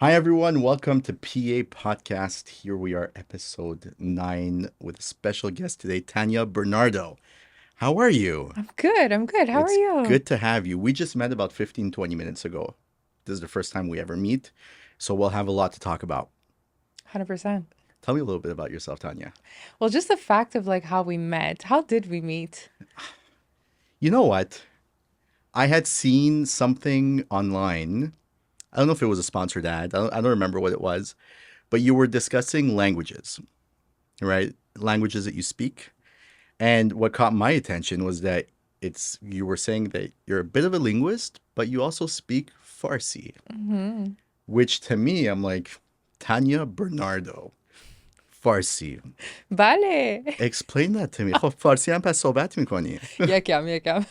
Hi, everyone. Welcome to PA Podcast. Here we are, episode 9, with a special guest today, Tania Bernardo. How are you? I'm good. I'm good. How are It's you? good to have you. We just met about 15, 20 minutes ago. This is the first time we ever meet, so we'll have a lot to talk about. 100%. Tell me a little bit about yourself, Tanya. Well, just the fact of like how we met. How did we meet? You know what? I had seen something online. I don't know if it was a sponsored ad. I don't remember what it was, but you were discussing languages, right? Languages that you speak. And what caught my attention was that you were saying that you're a bit of a linguist, but you also speak Farsi, Hmm. which to me, I'm like, Tanya Bernardo, Farsi. Vale. Explain that to me. خب فارسی هم پس صحبت میکنی. Yekam, yekam.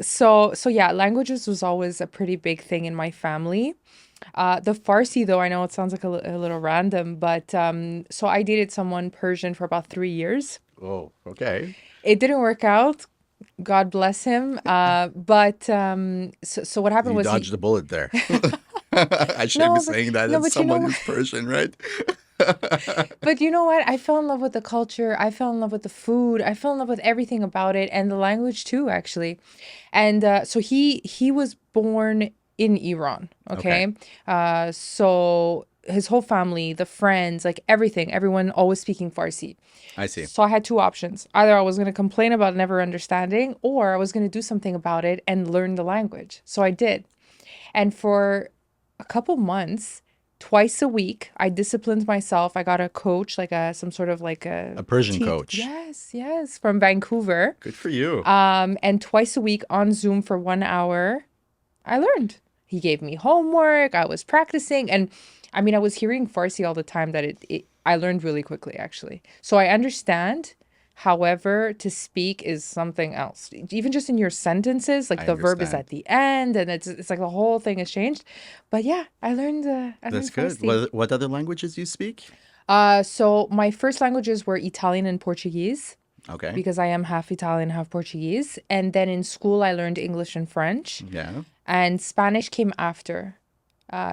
So yeah, languages was always a pretty big thing in my family. The Farsi, though, I know it sounds like a little random, but so I dated someone Persian for about 3 years. Oh, okay. It didn't work out. God bless him. So what happened You was dodged he a bullet there. I shouldn't be no, but saying that no, as but you someone know who's Persian, right? But you know what? I fell in love with the culture. I fell in love with the food. I fell in love with everything about it and the language too, actually. And so he was born in Iran. Okay, Okay, so his whole family, the friends, like everything, everyone always speaking Farsi. I see. So I had two options. Either I was going to complain about never understanding, or I was going to do something about it and learn the language. So I did. And for a couple months, twice a week, I disciplined myself. I got a coach, like a some sort of like A a Persian teach. coach. Yes, from Vancouver. Good for you. And twice a week on Zoom for 1 hour, I learned. He gave me homework. I was practicing, and I mean, I was hearing Farsi all the time. That I learned really quickly, actually. So I understand. However, to speak is something else. Even just in your sentences, like I the verb is understand. at the end, and it's like the whole thing has changed. But yeah, I That's learned good. Farsi. What other languages do you speak? So my first languages were Italian and Portuguese Okay. because I am half Italian, half Portuguese. And then in school, I learned English and French, Yeah. and Spanish came after.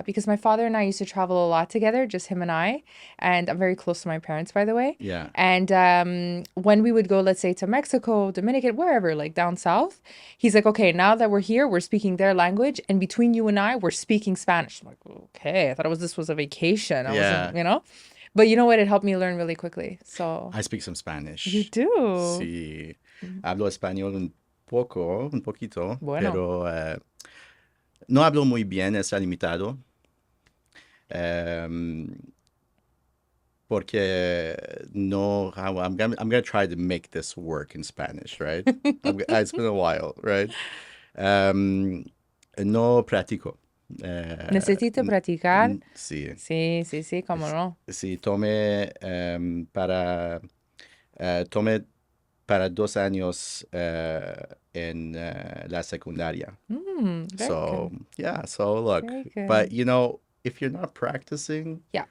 Because my father and I used to travel a lot together, just him and I. And I'm very close to my parents, by the way. Yeah. And when we would go, let's say, to Mexico, Dominican, wherever, like down south, he's like, okay, now that we're here, we're speaking their language. And between you and I, we're speaking Spanish. I'm like, okay, I thought this was a vacation. I Yeah. wasn't. But you know what? It helped me learn really quickly. So I speak some you Spanish. do. Sí. Hablo español un poco, un poquito, Bueno. pero no hablo muy bien, está limitado. Porque no, I'm gonna try to make this work in Spanish, right? It's been a while, right? Um, no practico. Necesito N- practicar. sí. Sí, sí, sí, cómo no. Sí, tomé para 2 años en la secundaria. Very So, good. yeah, so look, Very but good. if you're not practicing, Yeah.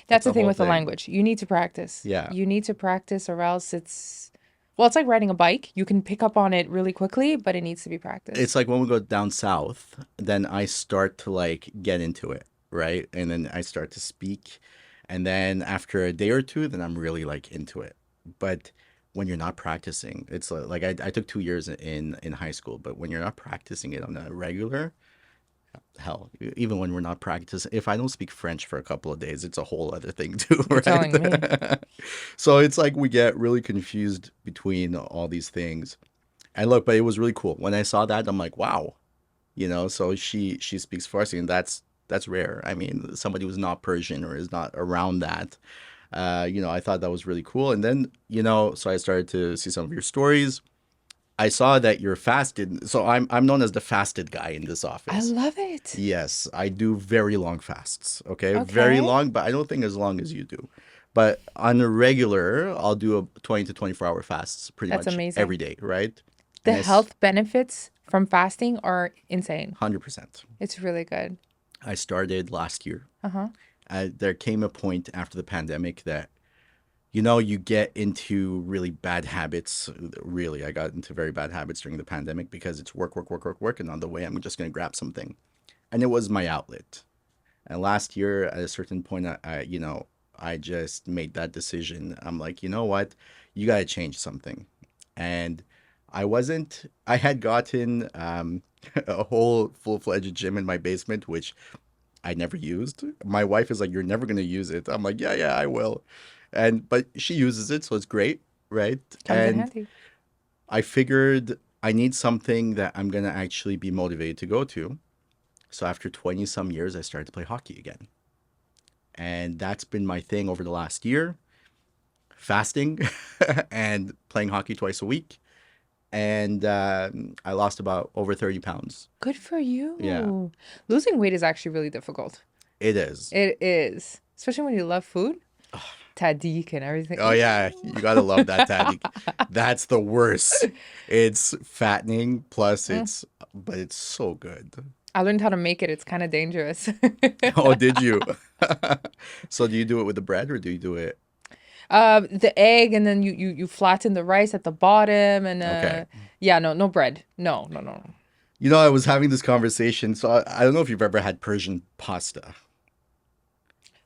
That's it's the a thing whole with the thing. language. You need to practice. Yeah. You need to practice, or else well, it's like riding a bike. You can pick up on it really quickly, but it needs to be It's practiced. like when we go down south, then I start to like get into it, right? And then I start to speak. And then after a day or two, then I'm really like into it. But when you're not practicing, it's like I took 2 years in high school, but when you're not practicing it on a regular, hell, even when we're not practicing, if I don't speak French for a couple of days, it's a whole other thing too, You're right? telling me. So it's like we get really confused between all these things. And look, but it was really cool. When I saw that, I'm like, wow, so she speaks Farsi, and that's rare. I mean, somebody who's not Persian or is not around that. I thought that was really cool. And then, so I started to see some of your stories. I saw that you're fasted. So I'm known as the fasted guy in this I office. love it. Yes, I do very long fasts. Okay, very Okay. long, but I don't think as long as you do. But on a regular, I'll do a 20 to 24 hour fasts pretty That's much every amazing. day, right? The And health benefits from fasting are insane. 100%. It's really good. I started last year. Uh-huh. There came a point after the pandemic that you get into really bad habits. Really, I got into very bad habits during the pandemic because it's work, work, work, work, work, and on the way, I'm just going to grab something. and it was my outlet. And last year, at a certain point, I just made that decision. I'm like, you know what? You got to change something. And I had gotten a whole full-fledged gym in my basement, which I never used. My wife is like, you're never going to use it. I'm like, yeah, yeah, I will. But she uses it, so it's great, right? Comes in And handy. I figured I need something that I'm going to actually be motivated to go to. So after 20 some years, I started to play hockey again. And that's been my thing over the last year, fasting and playing hockey twice a week. And I lost about over 30 pounds. Good for Yeah, you. Losing weight is actually really difficult. it is. It is, especially when you love food, tahdig and everything. Oh, yeah, Ooh. you got to love that tactic. That's the worst. It's fattening, plus Mm. but it's so good. I learned how to make it. It's kind of dangerous. Oh, did you? So do you do it with the bread or do you do it? The egg, and then you flatten the rice at the bottom, and Okay. yeah, no bread. No, no, no. I was having this conversation, so I don't know if you've ever had Persian pasta,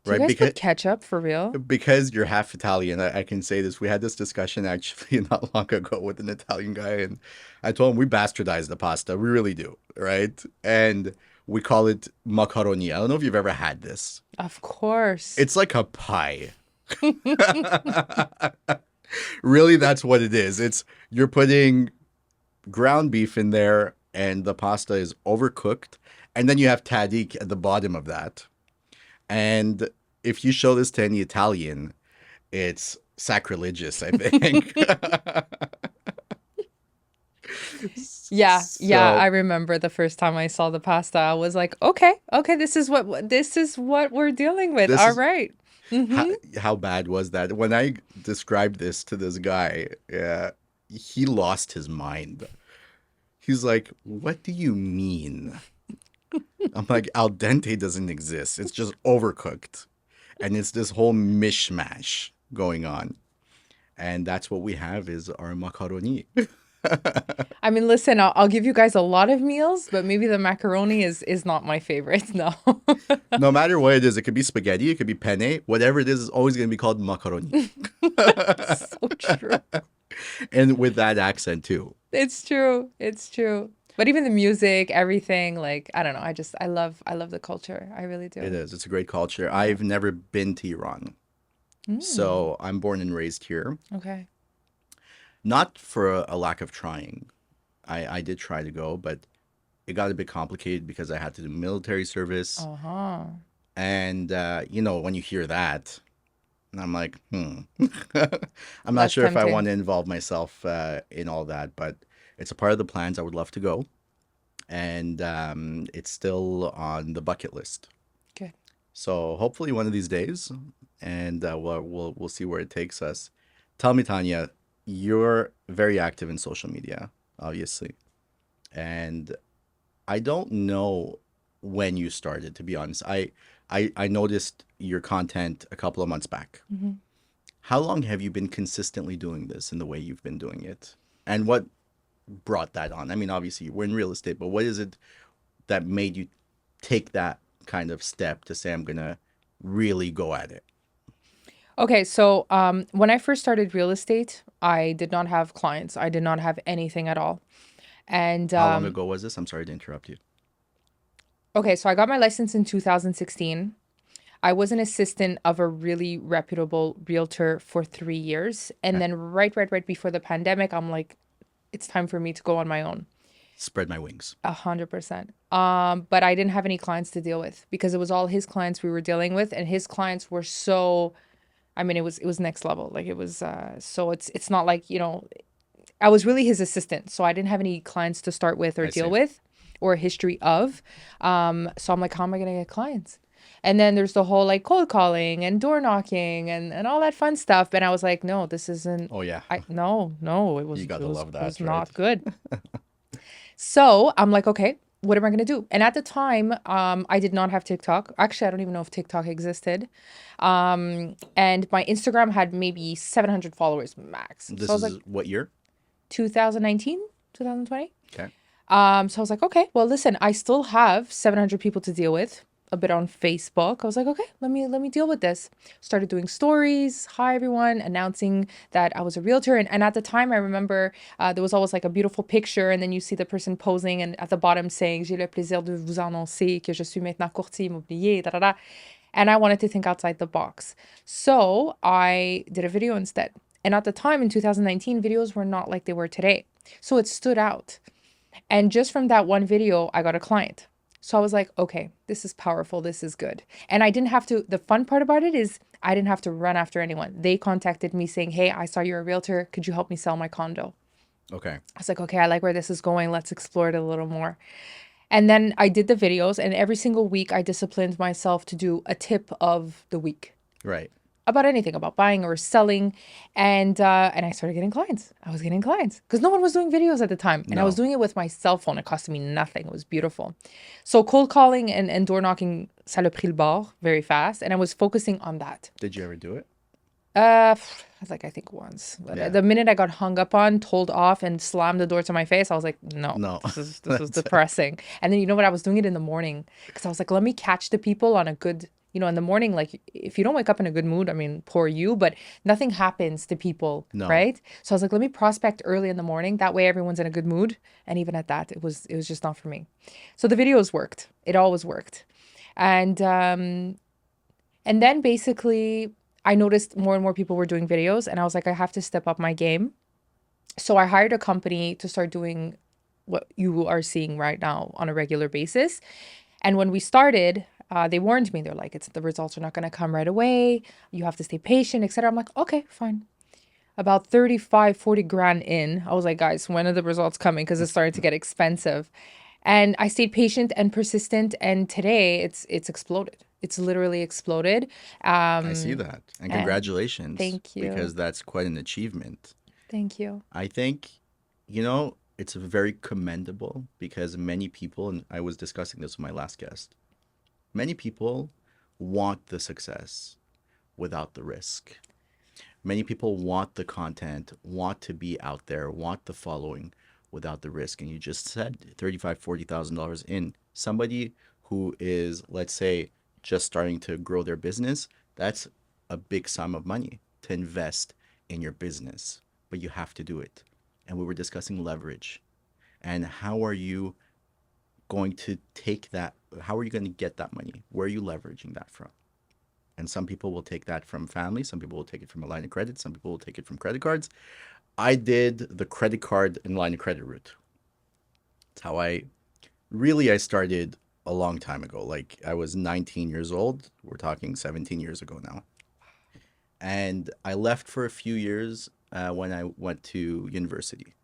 Do you right? guys put ketchup for real? Because you're half Italian, I can say this. We had this discussion actually not long ago with an Italian guy, and I told him we bastardize the pasta. We really do, right? And we call it macaroni. I don't know if you've ever had this. Of course. It's like a pie. Really, that's what it is. It's you're putting ground beef in there, and the pasta is overcooked, and then you have tadik at the bottom of that. And if you show this to any Italian, it's sacrilegious, I think. Yeah, yeah, I So remember the first time I saw the pasta, I was like, okay, okay, this is what we're dealing with. this All is right. how, Mm-hmm. how bad was that? When I described this to this guy, he lost his mind. He's like, "What do you mean?" I'm like, "Al dente doesn't exist. It's just overcooked." And it's this whole mishmash going on. And that's what we have is our macaroni. I mean, listen, I'll give you guys a lot of meals, but maybe the macaroni is not my favorite. No. No matter what it is, it could be spaghetti, it could be penne, whatever it is always going to be called macaroni. So true. And with that accent too. It's true. It's true. But even the music, everything, like, I don't know. I love the culture. I really It do. is. It's a great culture. Yeah. I've never been to Iran. Mm, So I'm born and raised here. okay. Not for a lack of trying. I did try to go, but it got a bit complicated because I had to do military service. Uh-huh. And, when you hear that, I'm like, I'm not Less sure if I want tempting. to involve myself in all that, but it's a part of the plans. I would love to go. And it's still on the bucket list. Good. So hopefully one of these days, and we'll see where it takes us. Tell me, Tanya, you're very active in social media, obviously, and I don't know when you started. To be honest, I noticed your content a couple of months back. Mhm. How long have you been consistently doing this in the way you've been doing it, and what brought that on? I mean, obviously we're in real estate, but what is it that made you take that kind of step to say I'm gonna really go at it? Okay, so when I first started real estate, I did not have clients. I did not have anything at all. And How long ago was this? I'm sorry to interrupt you. okay, so I got my license in 2016. I was an assistant of a really reputable realtor for 3 years. And Okay. then right before the pandemic, I'm like, it's time for me to go on my own. Spread my wings. 100%. But I didn't have any clients to deal with because it was all his clients we were dealing with, and his clients were so. I mean, it was next level. Like it was. So it's not like I was really his assistant, so I didn't have any clients to start with or I deal see. with, or a history of. So I'm like, how am I gonna get clients? And then there's the whole like cold calling and door knocking and all that fun stuff. And I was like, no, this isn't. Oh yeah, I no no, it was you it gotta was love it was that, right? not good. So I'm like, okay, what am I gonna do? And at the time, I did not have TikTok. Actually, I don't even know if TikTok existed. And my Instagram had maybe 700 followers max. So This I was like, is what year? 2019, 2020. Okay. So I was like, okay, well, listen, I still have 700 people to deal with. A bit on Facebook. I was like, okay, let me deal with this. Started doing stories. Hi everyone, announcing that I was a realtor. And at the time, I remember there was always like a beautiful picture, and then you see the person posing, and at the bottom saying, "J'ai le plaisir de vous annoncer que je suis maintenant courtier immobilier." Da, da, da. And I wanted to think outside the box, so I did a video instead. And at the time in 2019, videos were not like they were today, so it stood out. And just from that one video, I got a client. So I was like, okay, this is powerful. This is good. And I didn't have to, the fun part about it is I didn't have to run after anyone. They contacted me saying, hey, I saw you're a realtor. Could you help me sell my condo? Okay. I was like, okay, I like where this is going. Let's explore it a little more. And then I did the videos, and every single week I disciplined myself to do a tip of the week Right. about anything, about buying or selling. And I started getting clients. I was getting clients because no one was doing videos at the time, and I was No. doing it with my cell phone. It costed me nothing. It was beautiful. So cold calling and door knocking, ça le pris le bord very fast, and I was focusing on that. Did you ever do it? Like I think once, but Yeah. the minute I got hung up on, told off, and slammed the door to my face, I was like, no, No. this is That's it. depressing. And then you know what? I was doing it in the morning because I was like, let me catch the people on a good, in the morning. Like if you don't wake up in a good mood, I mean, poor you, but nothing happens to people, No. right? So I was like, let me prospect early in the morning. That way, everyone's in a good mood. And even at that, it was just not for me. So the videos worked. It always worked, and and then basically, I noticed more and more people were doing videos, and I was like, I have to step up my game. So I hired a company to start doing what you are seeing right now on a regular basis. And when we started, they warned me. They're like, "It's the results are not going to come right away. You have to stay patient, etc." I'm like, okay, fine. About 35, 40 grand in, I was like, guys, when are the results coming? Because it's starting to get expensive. And I stayed patient and persistent. And today it's exploded. It's literally exploded. I see Um, that. And and congratulations, thank you. because that's quite an achievement. Thank you. I think, it's very commendable because many people, and I was discussing this with my last guest, many people want the success without the risk. Many people want the content, want to be out there, want the following without the risk. And you just said 35, $40,000 in. Somebody who is, let's say, just starting to grow their business, that's a big sum of money to invest in your business, but you have to do it. And we were discussing leverage and how are you going to take that? How are you going to get that money? Where are you leveraging that from? And some people will take that from family. Some people will take it from a line of credit. Some people will take it from credit cards. I did the credit card and line of credit route. It's how I started a long time ago. Like I was 19 years old. We're talking 17 years ago now. And I left for a few years when I went to university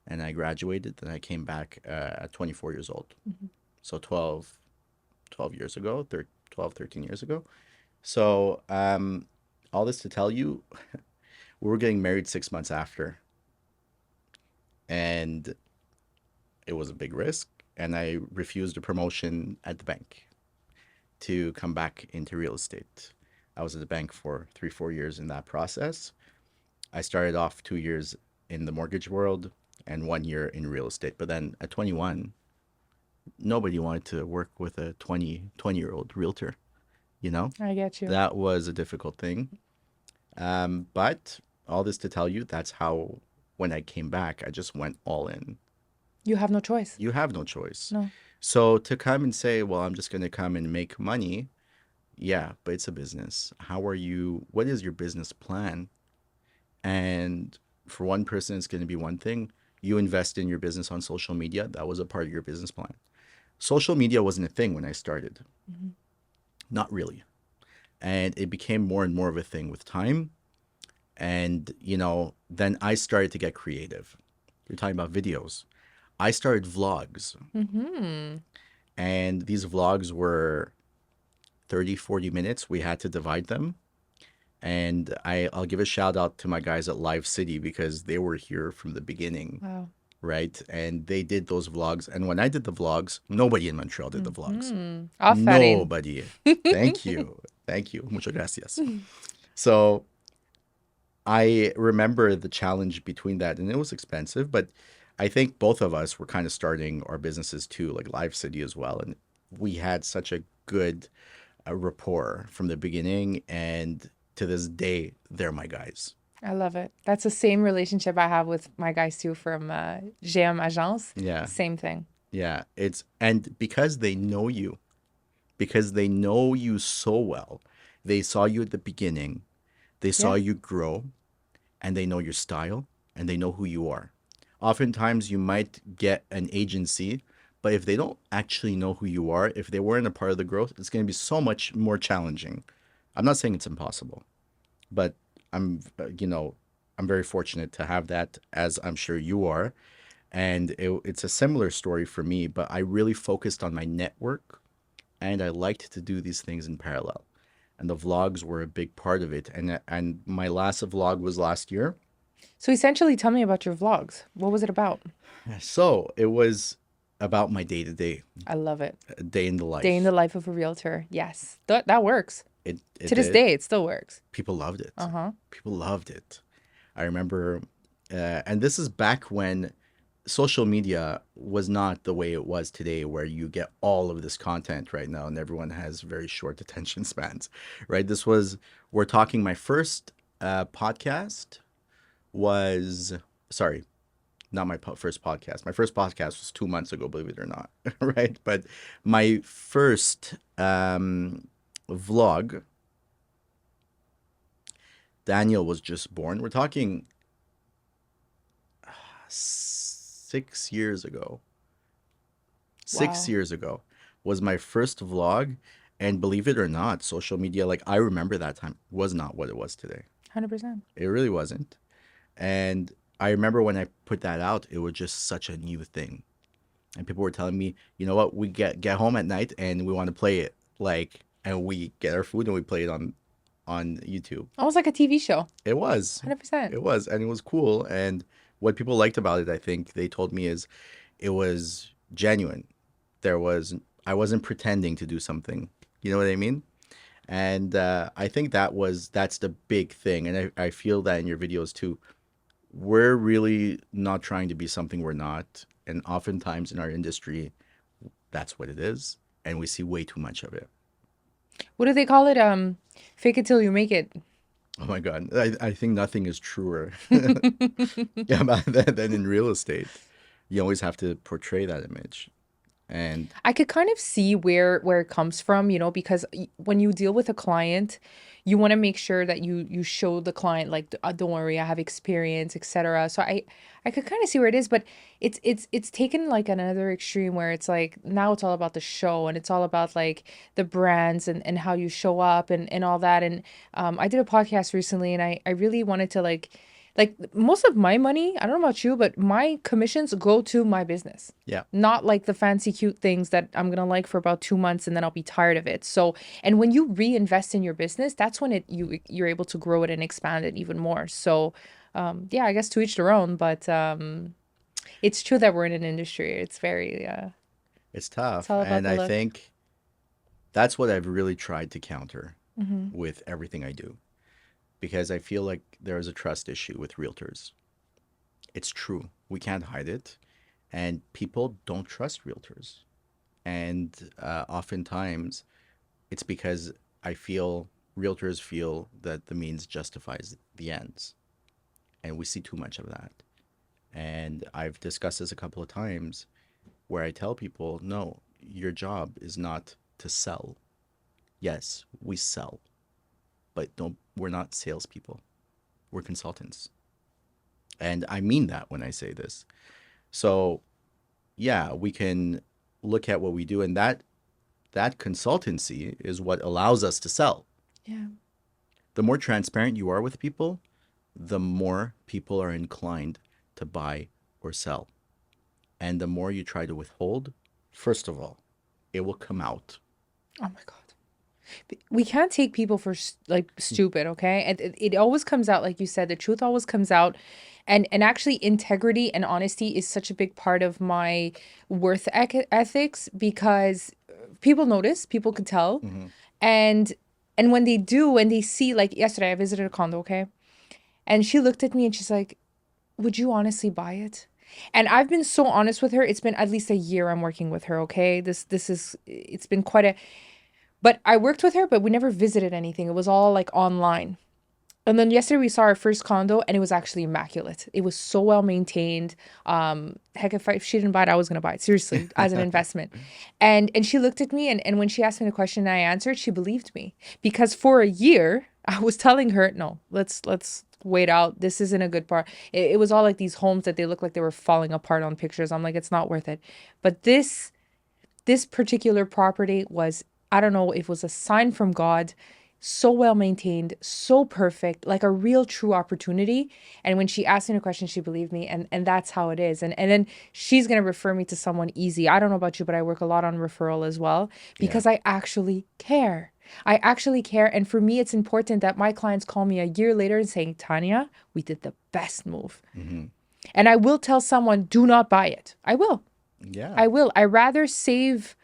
and I graduated. Then I came back at 24 years old. Mhm. So 12 years ago, 12, 13 years ago. So all this to tell you, we were getting married 6 months after, and it was a big risk. And I refused a promotion at the bank to come back into real estate. I was at the bank for 3, 4 years in that process. I started off 2 years in the mortgage world and 1 year in real estate. But then at 21, nobody wanted to work with a 20-year-old realtor, you know? I get you. That was a difficult thing. But all this to tell you, that's how, when I came back, I just went all in. You have no choice. You have no choice. No. So to come and say, well, I'm just going to come and make money, yeah, but it's a business. What is your business plan? And for one person, it's going to be one thing. You invest in your business on social media. That was a part of your business plan. Social media wasn't a thing when I started. Mhm. Not really. And it became more and more of a thing with time. And, then I started to get creative. You're talking about videos. I started vlogs, Mhm. and these vlogs were 30, 40 minutes. We had to divide them. And I'll give a shout out to my guys at Live City because they were here from the beginning, Wow. right? And they did those vlogs. And when I did the vlogs, nobody in Montreal did the vlogs. Mhm. Affarin. Nobody. Thank you. Thank you. Muchas gracias. So I remember the challenge between that, and it was expensive, but I think both of us were kind of starting our businesses too, like Live City as well. And we had such a good rapport from the beginning. And to this day, they're my guys. I love it. That's the same relationship I have with my guys too from GM Agence. Yeah. Same thing. Yeah. And because they know you so well, they saw you at the beginning, they saw Yeah. you grow, and they know your style and they know who you are. Oftentimes, you might get an agency, but if they don't actually know who you are, if they weren't a part of the growth, it's going to be so much more challenging. I'm not saying it's impossible, but I'm very fortunate to have that, as I'm sure you are. And it's a similar story for me, but I really focused on my network and I liked to do these things in parallel. And the vlogs were a big part of it. And my last vlog was last year. So essentially, tell me about your vlogs. What was it about? So it was about my day to day, I love it. day in the Day in the life. life of a realtor. Yes, that works. It To this did. day, it still works. People loved it. Uh-huh. People loved it. I remember, and this is back when social media was not the way it was today, where you get all of this content right now and everyone has very short attention spans, right? We're talking my first podcast was, sorry, not my first podcast. My first podcast was 2 months ago, believe it or not, right? But my first vlog, Daniel was just born. We're talking 6 years ago. Six Wow. years ago was my first vlog. And believe it or not, social media, like I remember that time, was not what it was today. 100%. It really wasn't. And I remember when I put that out, it was just such a new thing. And people were telling me, you know what, we get home at night and we want to play it. Like, and we get our food and we play it on YouTube. Almost like a TV show. It was. 100%. It was. And it was cool. And what people liked about it, I think they told me, is it was genuine. I wasn't pretending to do something. You know what I mean? And I think that's the big thing. And I feel that in your videos too. We're really not trying to be something we're not. And oftentimes in our industry, that's what it is. And we see way too much of it. What do they call it? Fake it till you make it. Oh my God. I think nothing is truer yeah, about that than in real estate. You always have to portray that image. And I could kind of see where it comes from, because when you deal with a client, you want to make sure that you show the client like, don't worry, I have experience, etc. So I could kind of see where it is, but it's taken like another extreme where it's like now it's all about the show and it's all about like the brands and how you show up and all that. And I did a podcast recently and I really wanted to like most of my money, I don't know about you, but my commissions go to my business. yeah, Not like the fancy cute things that I'm gonna like for about 2 months and then I'll be tired of it. So, and when you reinvest in your business, that's when you're able to grow it and expand it even more. So, yeah, I guess to each their own, but it's true that we're in an industry. It's very it's it's tough. all about And the I look. think that's what I've really tried to counter Mm-hmm. with everything I do because I feel like there is a trust issue with realtors. It's true. We can't hide it. And people don't trust realtors. And oftentimes it's because I feel realtors feel that the means justifies the ends. And we see too much of that. And I've discussed this a couple of times where I tell people, no, your job is not to sell. Yes, we sell, but don't we're not salespeople. We're consultants. And I mean that when I say this. So yeah, we can look at what we do and that consultancy is what allows us to sell. Yeah. The more transparent you are with people, the more people are inclined to buy or sell. And the more you try to withhold, first of all, it will come out. Oh my God. We can't take people for like stupid, okay? And it always comes out, like you said, the truth always comes out. And actually integrity and honesty is such a big part of my ethics because people notice, people can tell. Mm-hmm. And and when they do, when they see, like yesterday I visited a condo, okay? And she looked at me and she's like, "Would you honestly buy it?" And I've been so honest with her. It's been at least a year I'm working with her, okay? This is it's been quite a but I worked with her, but we never visited anything. It was all like online. And then yesterday we saw our first condo and it was actually immaculate. It was so well maintained. Heck, if she didn't buy it, I was gonna buy it. Seriously, as an investment. And she looked at me and when she asked me the question and I answered, she believed me. Because for a year, I was telling her, no, let's wait out. This isn't a good part. It was all like these homes that they looked like they were falling apart on pictures. I'm like, it's not worth it. But this particular property was, I don't know if it was a sign from God, so well maintained, so perfect, like a real true opportunity. And when she asked me a question, she believed me. And that's how it is. And then she's gonna refer me to someone easy. I don't know about you, but I work a lot on referral as well Yeah. because I actually care. I actually care. And for me, it's important that my clients call me a year later and saying, Tanya, we did the best move. Hmm. And I will tell someone, do not buy it. I will. Yeah. I will. I rather save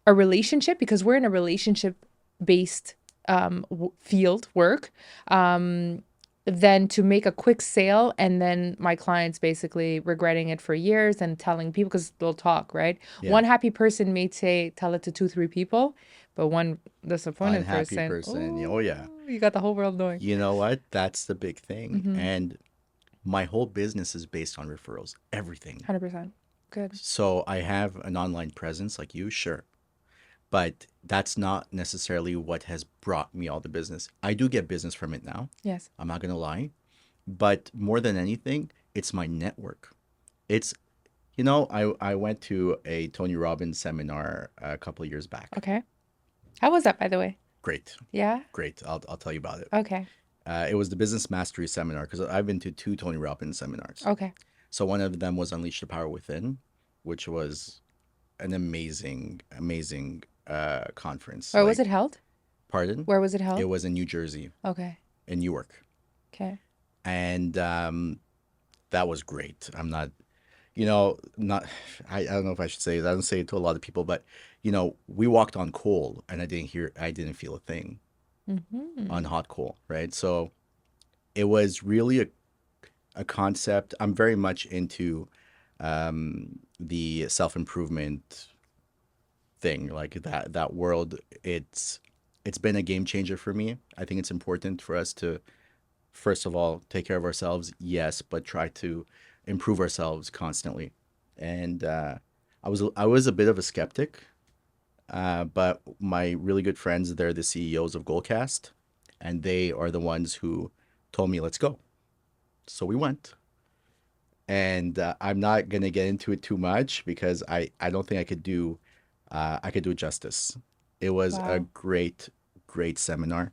a relationship because we're in a relationship based field work than to make a quick sale and then my clients basically regretting it for years and telling people because they'll talk, right? Yeah. One happy person may say tell it to two, three people, but one disappointed Unhappy person, person. oh, Oh, yeah. you got the whole world knowing. You know what? That's the big thing. Mm-hmm. And my whole business is based on referrals, everything. 100%. Good. So I have an online presence like you, sure. But that's not necessarily what has brought me all the business. I do get business from it now. Yes. I'm not going to lie. But more than anything, it's my network. It's, I went to a Tony Robbins seminar a couple of years back. Okay. How was that, by the way? Great. Yeah. Great. I'll tell you about it. Okay. It was the business mastery seminar because I've been to two Tony Robbins seminars. Okay. So one of them was Unleash the Power Within, which was an amazing, amazing conference. Where was Like, it held? pardon? Where was it It held? was in New Jersey, Okay. in Newark. Okay. And that was great. I'm not, not, I don't know if I should say it. I don't say it to a lot of people, but, we walked on coal and I didn't feel a thing Mm-hmm. on hot coal, right? So it was really a concept. I'm very much into the self improvement thing, like that world. It's been a game changer for me. I think it's important for us to first of all take care of ourselves, yes, but try to improve ourselves constantly. And I was a bit of a skeptic, but my really good friends, they're the CEOs of Goalcast, and they are the ones who told me let's go. So we went. And I'm not gonna get into it too much because I don't think I could do it justice. It was a Wow. great seminar,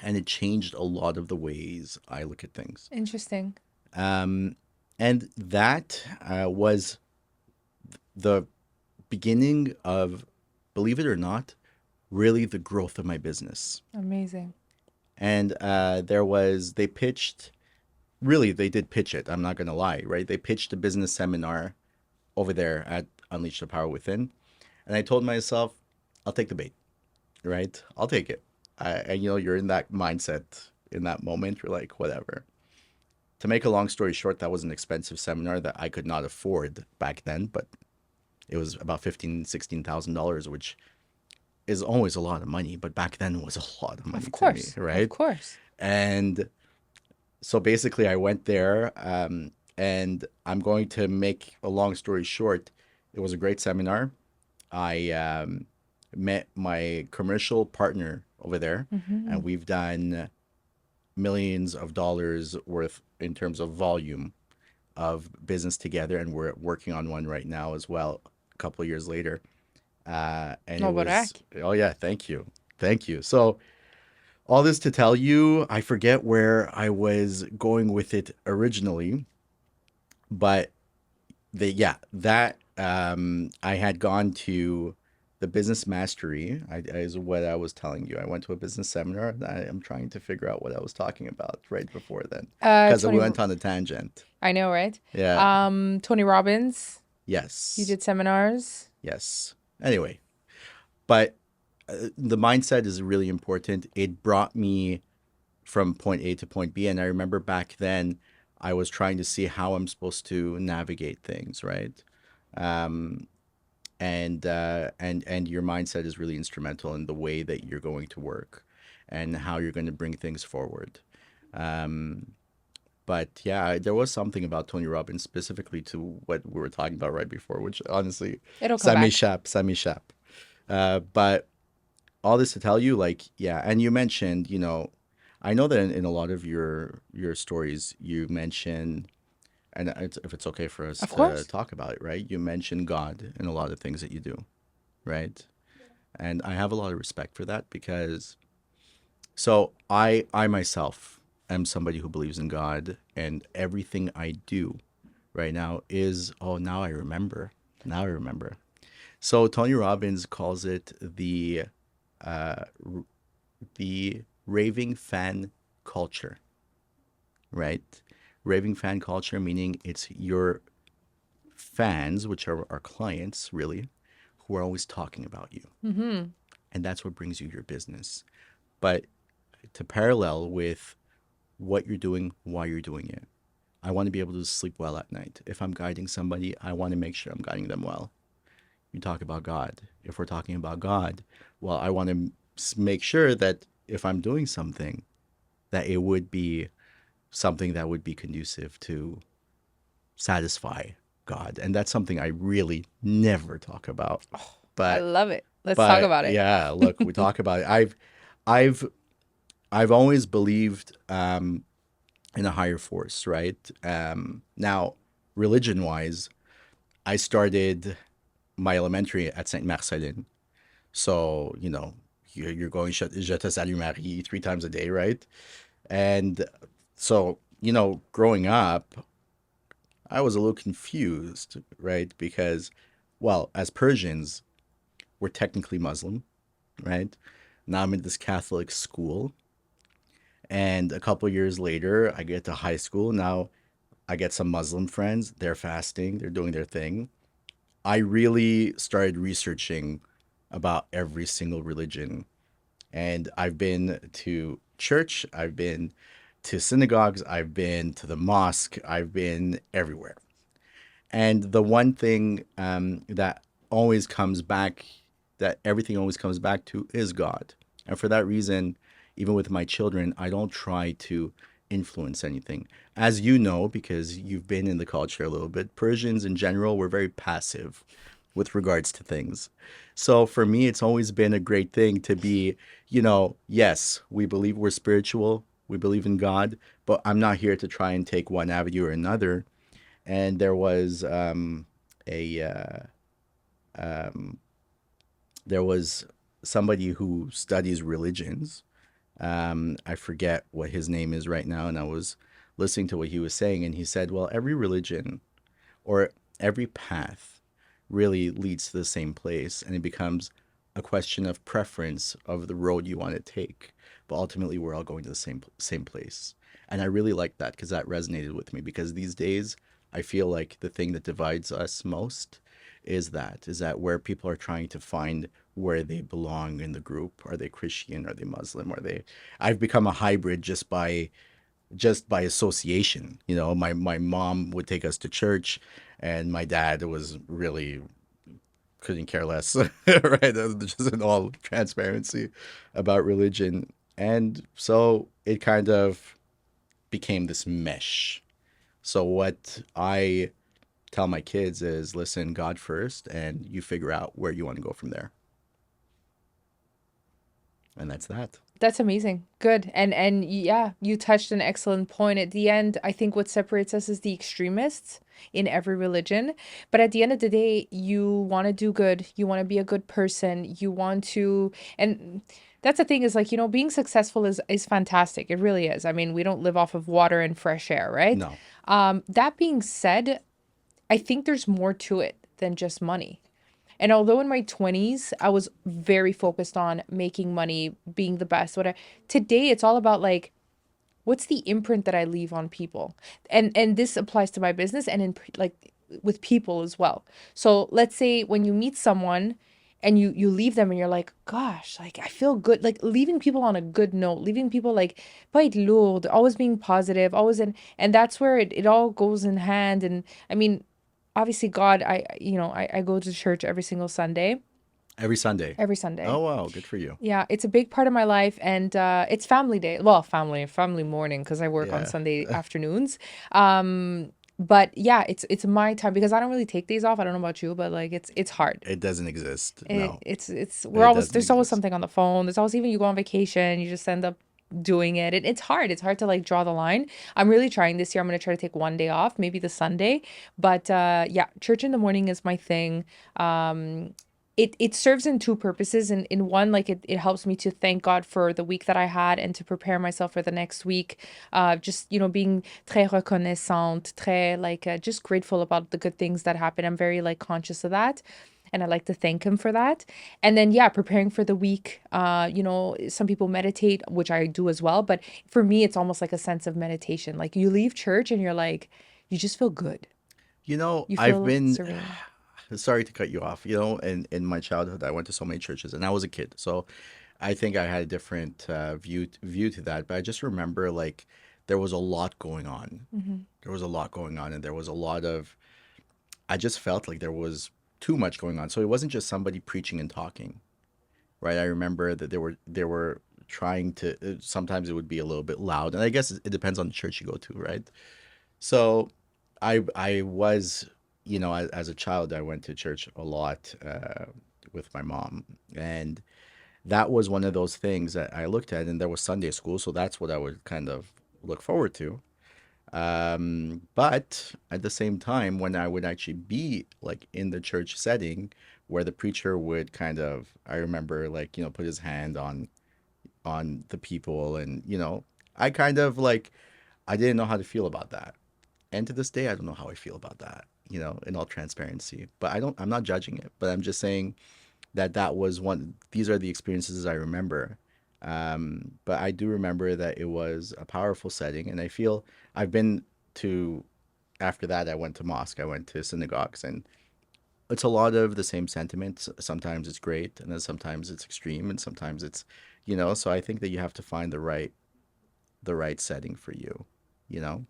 and it changed a lot of the ways I look at things. Interesting. Um, and that was the beginning of, believe it or not, really the growth of my business. Amazing. And they pitched, really, they did pitch it. I'm not gonna lie, right? They pitched a business seminar over there at Unleash the Power Within. And I told myself, I'll take the bait, right? I'll take it. And you're in that mindset in that moment. You're like, whatever. To make a long story short, that was an expensive seminar that I could not afford back then, but it was about $15,000, $16,000, which is always a lot of money, but back then was a lot of money Of to me, course. Of right? course. And so basically, I went there, and I'm going to make a long story short. It was a great seminar. I met my commercial partner over there, Mm-hmm. and we've done millions of dollars worth in terms of volume of business together, and we're working on one right now as well. A couple of years later, and it No, was, Barak. oh yeah, thank you. So all this to tell you, I forget where I was going with it originally, but that I had gone to the business mastery. Is what I was telling you. I went to a business seminar. And I am trying to figure out what I was talking about right before then, because we Tony, went on a tangent. I know, right? Yeah. Tony Robbins, you Yes. did seminars. Yes. Anyway, but the mindset is really important. It brought me from point A to point B, and I remember back then I was trying to see how I'm supposed to navigate things, right? Um, and your mindset is really instrumental in the way that you're going to work and how you're going to bring things forward. Um, but yeah, there was something about Tony Robbins specifically to what we were talking about right before, which honestly, It'll come ça back. m'échappe, ça m'échappe. But all this to tell you, like, yeah, and you mentioned, I know that in a lot of your stories, you mention, and if it's okay for us Of to course. talk about it, right? You mention God in a lot of things that you do, right? And I have a lot of respect for that because I myself am somebody who believes in God, and everything I do right now is, oh, now I remember. Now I remember. So Tony Robbins calls it uh, the raving fan culture, right? Raving fan culture meaning it's your fans, which are our clients, really, who are always talking about you, Mm-hmm. and that's what brings you your business. But to parallel with what you're doing, why you're doing it. I want to be able to sleep well at night. If I'm guiding somebody, I want to make sure I'm guiding them well. You talk about God. If we're talking about God, well, I want to make sure that if I'm doing something, that it would be something that would be conducive to satisfy God. And that's something I really never talk about. I But love it. Let's talk but about it. yeah, look, we talk about it. I've I've always believed in a higher force, right? Now, religion wise, I started my elementary at Saint Marcelin. So, you're going Je te salue Marie 3 times a day, right? And so, growing up, I was a little confused, right? Because, well, as Persians, we're technically Muslim, right? Now I'm in this Catholic school. And a couple years later, I get to high school. Now I get some Muslim friends. They're fasting, they're doing their thing. I really started researching about every single religion. And I've been to church, I've been to synagogues, I've been to the mosque, I've been everywhere. And the one thing that always comes back, that everything always comes back to, is God. And for that reason, even with my children, I don't try to influence anything. As you know, because you've been in the culture a little bit, Persians in general were very passive with regards to things. So for me, it's always been a great thing to be, yes, we believe we're spiritual, we believe in God, but I'm not here to try and take one avenue or another. And a um, there was somebody who studies religions. I forget what his name is right now, and I was listening to what he was saying, and he said, "Well, every religion or every path really leads to the same place, and it becomes a question of preference of the road you want to take. But ultimately, we're all going to the same place." And I really like that because that resonated with me. Because these days, I feel like the thing that divides us most is that where people are trying to find where they belong in the group. Are they Christian? Are they Muslim? Are they? I've become a hybrid just by association. My mom would take us to church, and my dad was really couldn't care less, right? Just in all transparency about religion. And so it kind of became this mesh. So what I tell my kids is listen, God first, and you figure out where you want to go from there. And that's that. That's amazing. Good. And yeah, you touched an excellent point at the end. I think what separates us is the extremists in every religion. But at the end of the day, you want to do good. You want to be a good person. You want to, and that's the thing is like, being successful is fantastic. It really is. I mean, we don't live off of water and fresh air, right? No, That being said, I think there's more to it than just money. And although in my 20s, I was very focused on making money, being the best, whatever, today it's all about like, what's the imprint that I leave on people? And this applies to my business and like with people as well. So let's say when you meet someone and you leave them and you're like, gosh, like I feel good, like leaving people on a good note, leaving people like pas être lourd, always being positive, always in, and that's where it all goes in hand. And I mean, obviously God, I go to church every single Sunday, Every Sunday. every Oh Sunday. wow, good for you. Yeah, it's a big part of my life, and it's family day. Well, family morning because I work on Yeah. Sunday afternoons. But yeah, it's my time because I don't really take days off. I don't know about you, but like it's hard. It doesn't exist. It, No, it's we're it always doesn't there's always exist. something on the phone. There's always even you go on vacation, you just end up doing it. It's hard. It's hard to like draw the line. I'm really trying this year. I'm gonna try to take one day off, maybe the Sunday. But yeah, church in the morning is my thing. It serves in two purposes. In one, like it helps me to thank God for the week that I had and to prepare myself for the next week. Just being très reconnaissante, très like just grateful about the good things that happen. I'm very like conscious of that. And I like to thank him for that. And then, yeah, preparing for the week. Some people meditate, which I do as well. But for me, it's almost like a sense of meditation. Like you leave church and you're like, you just feel good. You I've feel been serene. sorry to cut you off. In my childhood, I went to so many churches, and I was a kid, so I think I had a different view to that. But I just remember like there was a lot going on. Hmm. There was a lot going on, and there was a lot of. I just felt like there was too much going on. So it wasn't just somebody preaching and talking, right? I remember that they were trying to. Sometimes it would be a little bit loud, and I guess it depends on the church you go to, right? So I was, as a child, I went to church a lot with my mom, and that was one of those things that I looked at, and there was Sunday school, so that's what I would kind of look forward to. But at the same time, when I would actually be like in the church setting, where the preacher would kind of, I remember like put his hand on the people, and I kind of like I didn't know how to feel about that. And to this day, I don't know how I feel about that, in all transparency. But I'm not judging it, but I'm just saying that that was one, these are the experiences I remember. But I do remember that it was a powerful setting. And I feel I've been to, after that, I went to mosque, I went to synagogues, and it's a lot of the same sentiments. Sometimes it's great, and then sometimes it's extreme, and sometimes so I think that you have to find the right setting for you, you know?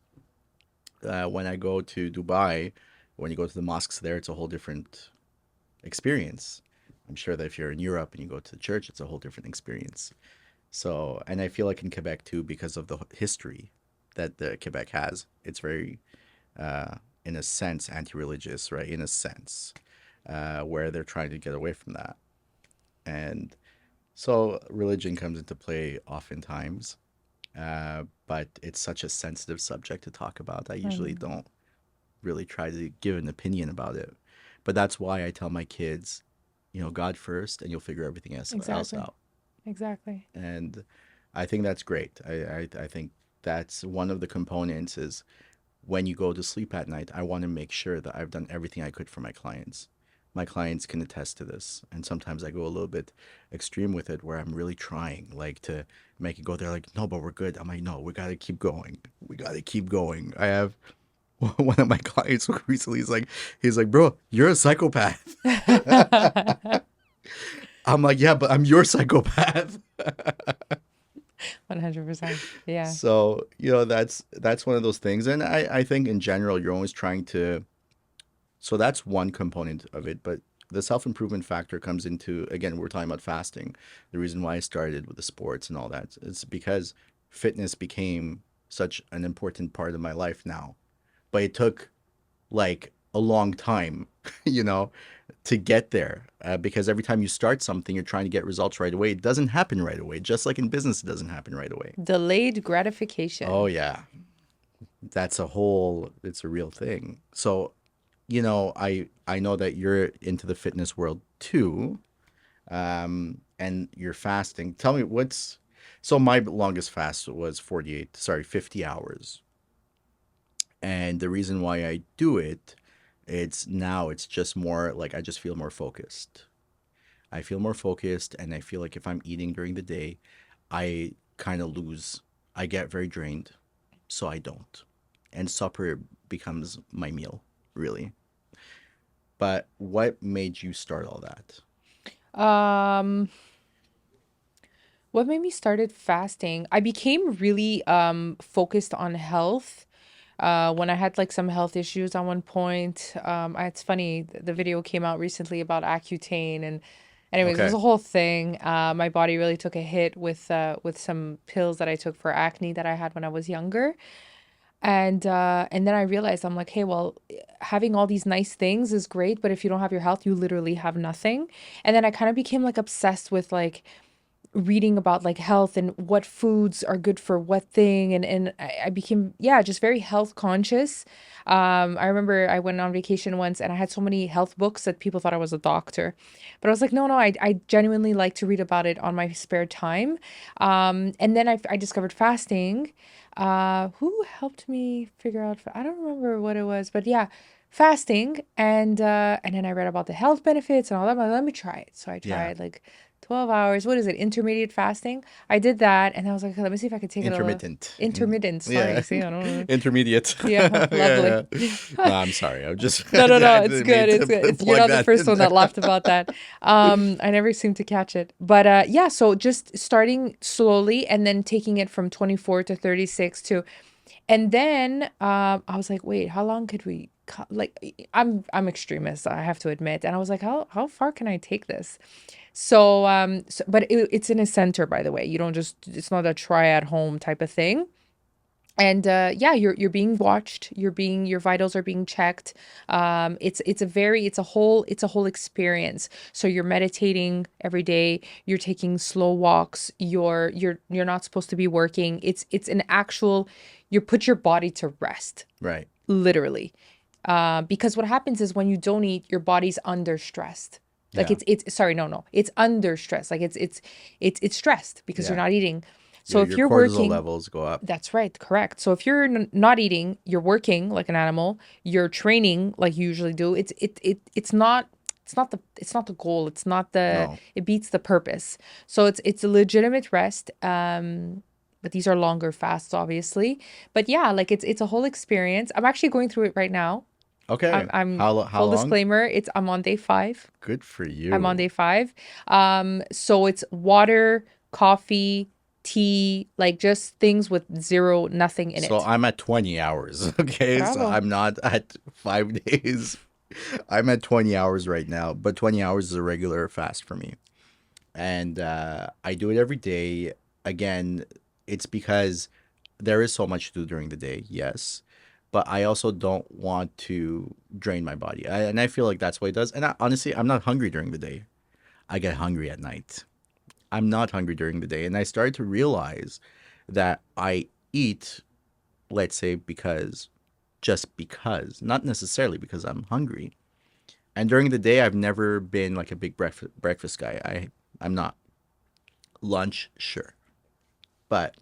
When I go to Dubai, when you go to the mosques there, it's a whole different experience. I'm sure that if you're in Europe and you go to the church, it's a whole different experience. So, and I feel like in Quebec too, because of the history that the Quebec has, it's very, uh, in a sense, anti-religious, right? In a sense, where they're trying to get away from that, and so religion comes into play oftentimes. But it's such a sensitive subject to talk about. I I usually know. don't really try to give an opinion about it. But that's why I tell my kids, God first, and you'll figure everything else Exactly. out. Exactly. And I think that's great. I think that's one of the components is when you go to sleep at night, I want to make sure that I've done everything I could for my clients. My clients can attest to this. And sometimes I go a little bit extreme with it where I'm really trying like to make it go. They're like, no, but we're good. I'm like, no, we got to keep going. We got to keep going. I have one of my clients recently he's like, bro, you're a psychopath. 100%. I'm like, yeah, but I'm your psychopath. Yeah. So, that's one of those things. And I think in general, you're always trying to, so that's one component of it. But the self-improvement factor comes into, again, we're talking about fasting. The reason why I started with the sports and all that, it's because fitness became such an important part of my life now. But it took like a long time, you know, to get there. Because every time you start something, you're trying to get results right away. It doesn't happen right away. Just like in business, it doesn't happen right away. Delayed Oh gratification. yeah, it's a real thing. So, I know that you're into the fitness world too, and you're fasting. Tell me so my longest fast was 50 hours. And the reason why I do it, it's just more like I just feel more focused. I feel more focused, and I feel like if I'm eating during the day, I kind of lose. I get very drained, so I don't. And supper becomes my meal, really. But what made you start all that? Um, what made me started fasting? I became really focused on health. When I had like some health issues at one point, it's funny, the video came out recently about Accutane, and anyways, it was Okay. a whole thing. My body really took a hit with some pills that I took for acne that I had when I was younger. And then I realized I'm like, hey, well, having all these nice things is great, but if you don't have your health, you literally have nothing. And then I kind of became like obsessed with like reading about like health and what foods are good for what thing, and I became, yeah, just very health conscious. I remember I went on vacation once and I had so many health books that people thought I was a doctor, but I was like, no, no, I genuinely like to read about it on my spare time. And then I discovered fasting. Who helped me figure out, I don't remember what it was, but yeah, fasting. And then I read about the health benefits and all that. I'm like, let me try it. So I Yeah. tried like 12 hours. What is it? Intermediate fasting. I did that and I was like, let me see if I could take it a little Intermittent. intermittent. Sorry. Yeah. See, I don't know. Intermediate. Yeah, lovely. Yeah, yeah. No, I'm sorry. I'm just No, no, no. I It's didn't good. mean It's to good. You're plug not the that first in one that there. laughed about that. I never seem to catch it. But yeah, so just starting slowly and then taking it from 24 to 36 to, and then I was like, wait, how long could we like I'm extremist, I have to admit. And I was like, how far can I take this? But it's in a center, by the way. You don't just, it's not a try at home type of thing. And yeah, you're being watched. Your vitals are being checked. It's a whole experience. So you're meditating every day. You're taking slow walks. You're not supposed to be working. It's an actual, you put your body to rest, Right. literally. Because what happens is when you don't eat, your body's under stressed. Like Yeah. it's sorry, no, no, it's under stress. Like it's stressed because you're Yeah. not eating. So Your if your you're cortisol working, levels go up. that's right, correct. So if you're not eating, you're working like an animal, you're training like you usually do. It's not the goal. It's not the, No. it beats the purpose. So it's a legitimate rest. But these are longer fasts, obviously. But yeah, like it's a whole experience. I'm actually going through it right now. Okay. I'm How full long? disclaimer, I'm on day 5. Good for I'm on you. day 5. So it's water, coffee, tea, like just things with zero, nothing in So it. I'm at 20 hours. Okay. So Bravo. I'm not at 5 days. I'm at 20 hours right now, but 20 hours is a regular fast for me. And I do it every day. Again, it's because there is so much to do during the day, yes, but I also don't want to drain my body. And I feel like that's what it does. And honestly, I'm not hungry during the day. I get hungry at night. I'm not hungry during the day. And I started to realize that I eat, let's say, just because, not necessarily because I'm hungry. And during the day, I've never been like a big breakfast guy. I'm not. Lunch, sure. But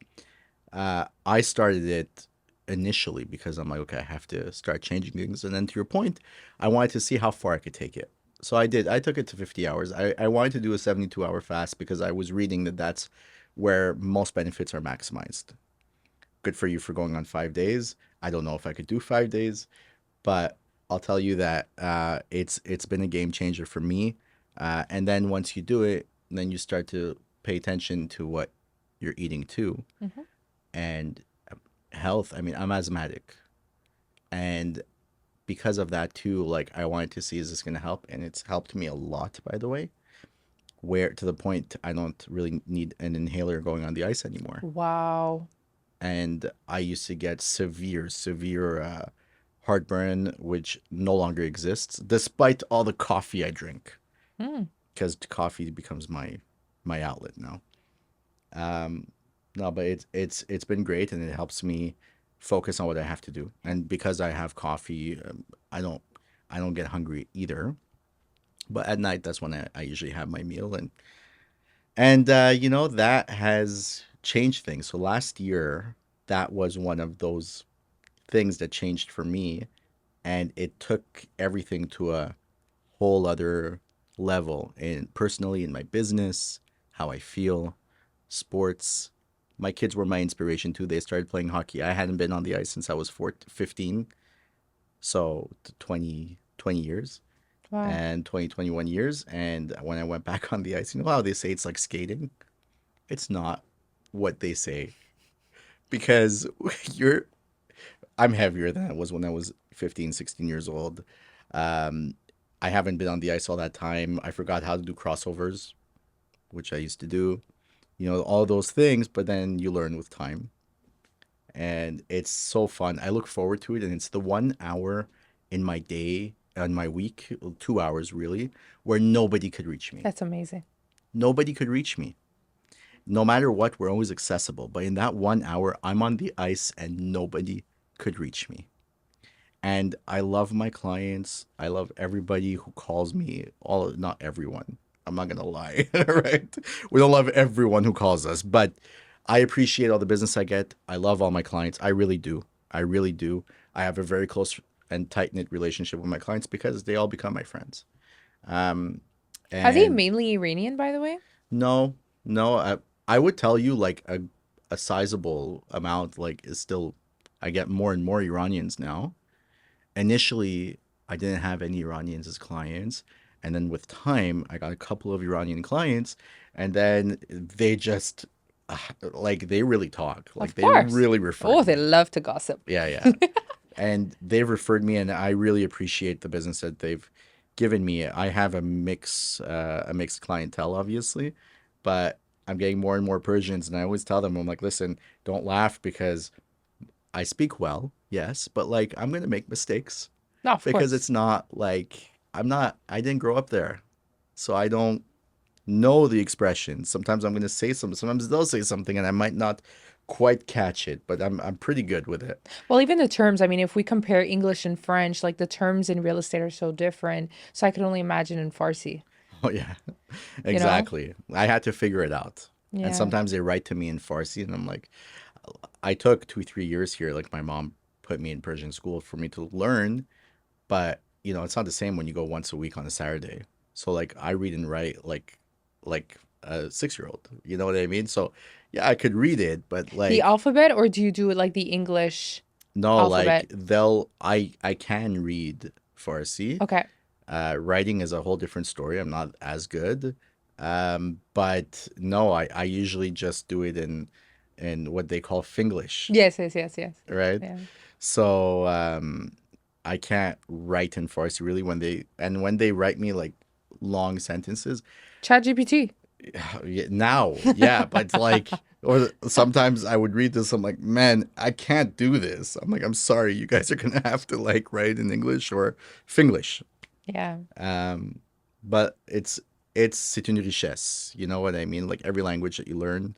I started it initially because I'm like, okay, I have to start changing things. And then to your point, I wanted to see how far I could take it. So I did. I took it to 50 hours. I wanted to do a 72-hour fast because I was reading that that's where most benefits are maximized. Good for you for going on 5 days. I don't know if I could do 5 days, but I'll tell you that it's been a game changer for me. And then once you do it, then you start to pay attention to what you're eating too, Hmm. and health. I mean, I'm asthmatic, and because of that too, like I wanted to see is this going to help, and it's helped me a lot, by the way. Where to the point I don't really need an inhaler going on the ice anymore. Wow. And I used to get severe heartburn, which no longer exists, despite all the coffee I drink, Hmm. because coffee becomes my outlet now. Um, no, but it's been great, and it helps me focus on what I have to do. And because I have coffee, I don't I don't get hungry either. But at night, that's when I usually have my meal, and that has changed things. So last year, that was one of those things that changed for me, and it took everything to a whole other level, in personally, in my business, how I feel, sports. My kids were my inspiration too. They started playing hockey. I hadn't been on the ice since I was 15, so 20 years. Wow. and 20, 21 years. And when I went back on the ice, you know how they say it's like skating? It's not what they say because you're I'm heavier than I was when I was 15, 16 years old. Um, I haven't been on the ice all that time. I forgot how to do crossovers, which I used to do. You know, all those things, but then you learn with time. And it's so fun. I look forward to it. And it's the 1 hour in my day, and my week, 2 hours really, where nobody could reach me. That's amazing. Nobody could reach me. No matter what, we're always accessible. But in that 1 hour, I'm on the ice and nobody could reach me. And I love my clients. I love everybody who calls me. All Not everyone. I'm not gonna lie, right? We don't love everyone who calls us, but I appreciate all the business I get. I love all my clients. I really do. I really do. I have a very close and tight knit relationship with my clients because they all become my friends. Um, Are they and mainly Iranian, by the way? no, no, I would tell you like a sizable amount like is still. I get more and more Iranians now. Initially, I didn't have any Iranians as clients. And then with time, I got a couple of Iranian clients. And then they just, like, they really talk. Like, Of they course. really Oh, referred they me. love to gossip. Yeah, yeah. And they've referred me, and I really appreciate the business that they've given me. I have a mixed clientele, obviously, but I'm getting more and more Persians. And I always tell them, I'm like, listen, don't laugh because I speak well, yes, but like I'm gonna make mistakes No, of because course. it's not like I didn't grow up there. So I don't know the expressions. Sometimes I'm gonna say something, sometimes they'll say something and I might not quite catch it, but I'm pretty good with it. Well, even the terms, I mean, if we compare English and French, like the terms in real estate are so different. So I can only imagine in Farsi, Oh yeah, you know? exactly. I had to figure it out. And Yeah. sometimes they write to me in Farsi and I'm like, I took 2, 3 years here. Like my mom put me in Persian school for me to learn, but you know, it's not the same when you go once a week on a Saturday. So like I read and write like a 6 year old. You know what I mean? So yeah, I could read it, but The like alphabet, or do you do it like the English no, like alphabet? I can read Farsi. Okay. Writing is a whole different story. I'm not as good. But no, I usually just do it in what they call Finglish, Yes, yes, yes, yes. right? Yeah. So I can't write in Farsi really when they write me like long sentences. ChatGPT. Yeah, now, yeah, but like or sometimes I would read this, I'm like, man, I can't do this. I'm like, I'm sorry, you guys are gonna have to like write in English or Finglish. Yeah. Um, but c'est une richesse, you know what I mean? Like every language that you learn,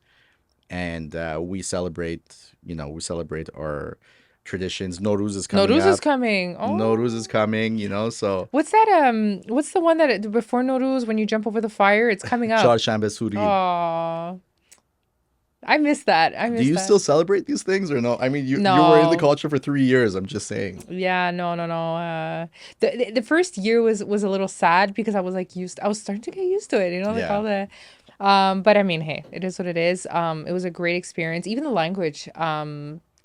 and we celebrate our traditions. Nowruz is coming Nowruz is up. coming. Nowruz is Oh. coming, so What's that? What's the one that before Nowruz when you jump over the fire? It's coming up. Çarşamba Suri. Oh, I miss that. I Do miss you that. still celebrate these things or no? I mean, you were in the No. culture for 3 years. I'm just saying. Yeah, no, no, no. The first year was a little sad because I was like used. I was starting to get used to it, like all Yeah, the. But I mean, hey, it is what it is. It was a great experience. Even the language.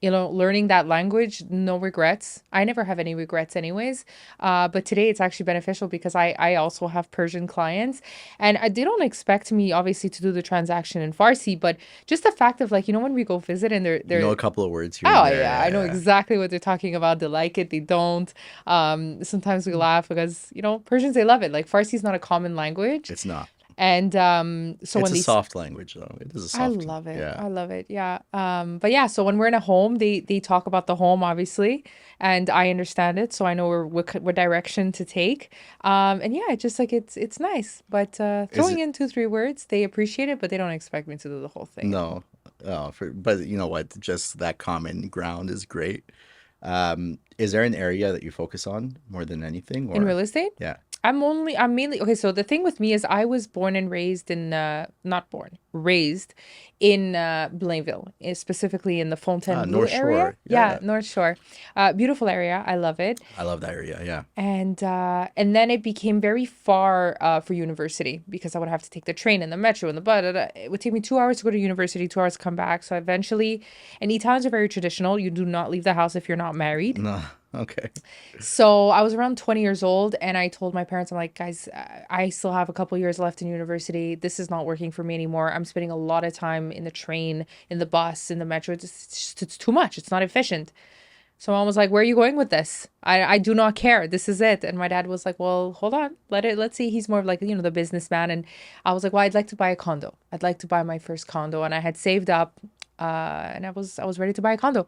Learning that language, no regrets. I never have any regrets, anyways. But today it's actually beneficial because I also have Persian clients, and they don't expect me obviously to do the transaction in Farsi, but just the fact of like when we go visit and you know they're a couple of words here and oh there. yeah, I know Yeah, exactly what they're talking about. They like it, they don't. Sometimes we laugh because, Persians they love it. Like Farsi is not a common language. it's not. And so It's when a they soft language though. It is a I soft. love it. Yeah. I love it. Yeah. But yeah, so when we're in a home, they talk about the home obviously, and I understand it, so I know what direction to take. And yeah, it's just like it's nice. But Is throwing it in 2 3 words, they appreciate it, but they don't expect me to do the whole thing. no? But you know what? Just that common ground is great. Is there an area that you focus on more than anything, In real or estate? yeah? I'm mainly okay. So the thing with me is I was born and raised in, not born, raised in Blainville, specifically in the Fontainebleau North area. Shore. Yeah, Yeah, North Shore. Beautiful area. I love it. I love that area. Yeah. And then it became very far for university because I would have to take the train and the metro and the blah, blah, blah. It would take me 2 hours to go to university, 2 hours to come back. So eventually, and Italians are very traditional. You do not leave the house if you're not married. No. Okay. So I was around 20 years old and I told my parents, I'm like, guys, I still have a couple years left in university. This is not working for me anymore. I'm spending a lot of time in the train, in the bus, in the metro. It's too much. It's not efficient. So mom was like, where are you going with this? I do not care. This is it. And my dad was like, well, hold on. Let's see. He's more of like, the businessman. And I was like, well, I'd like to buy a condo. I'd like to buy my first condo. And I had saved up and I was ready to buy a condo.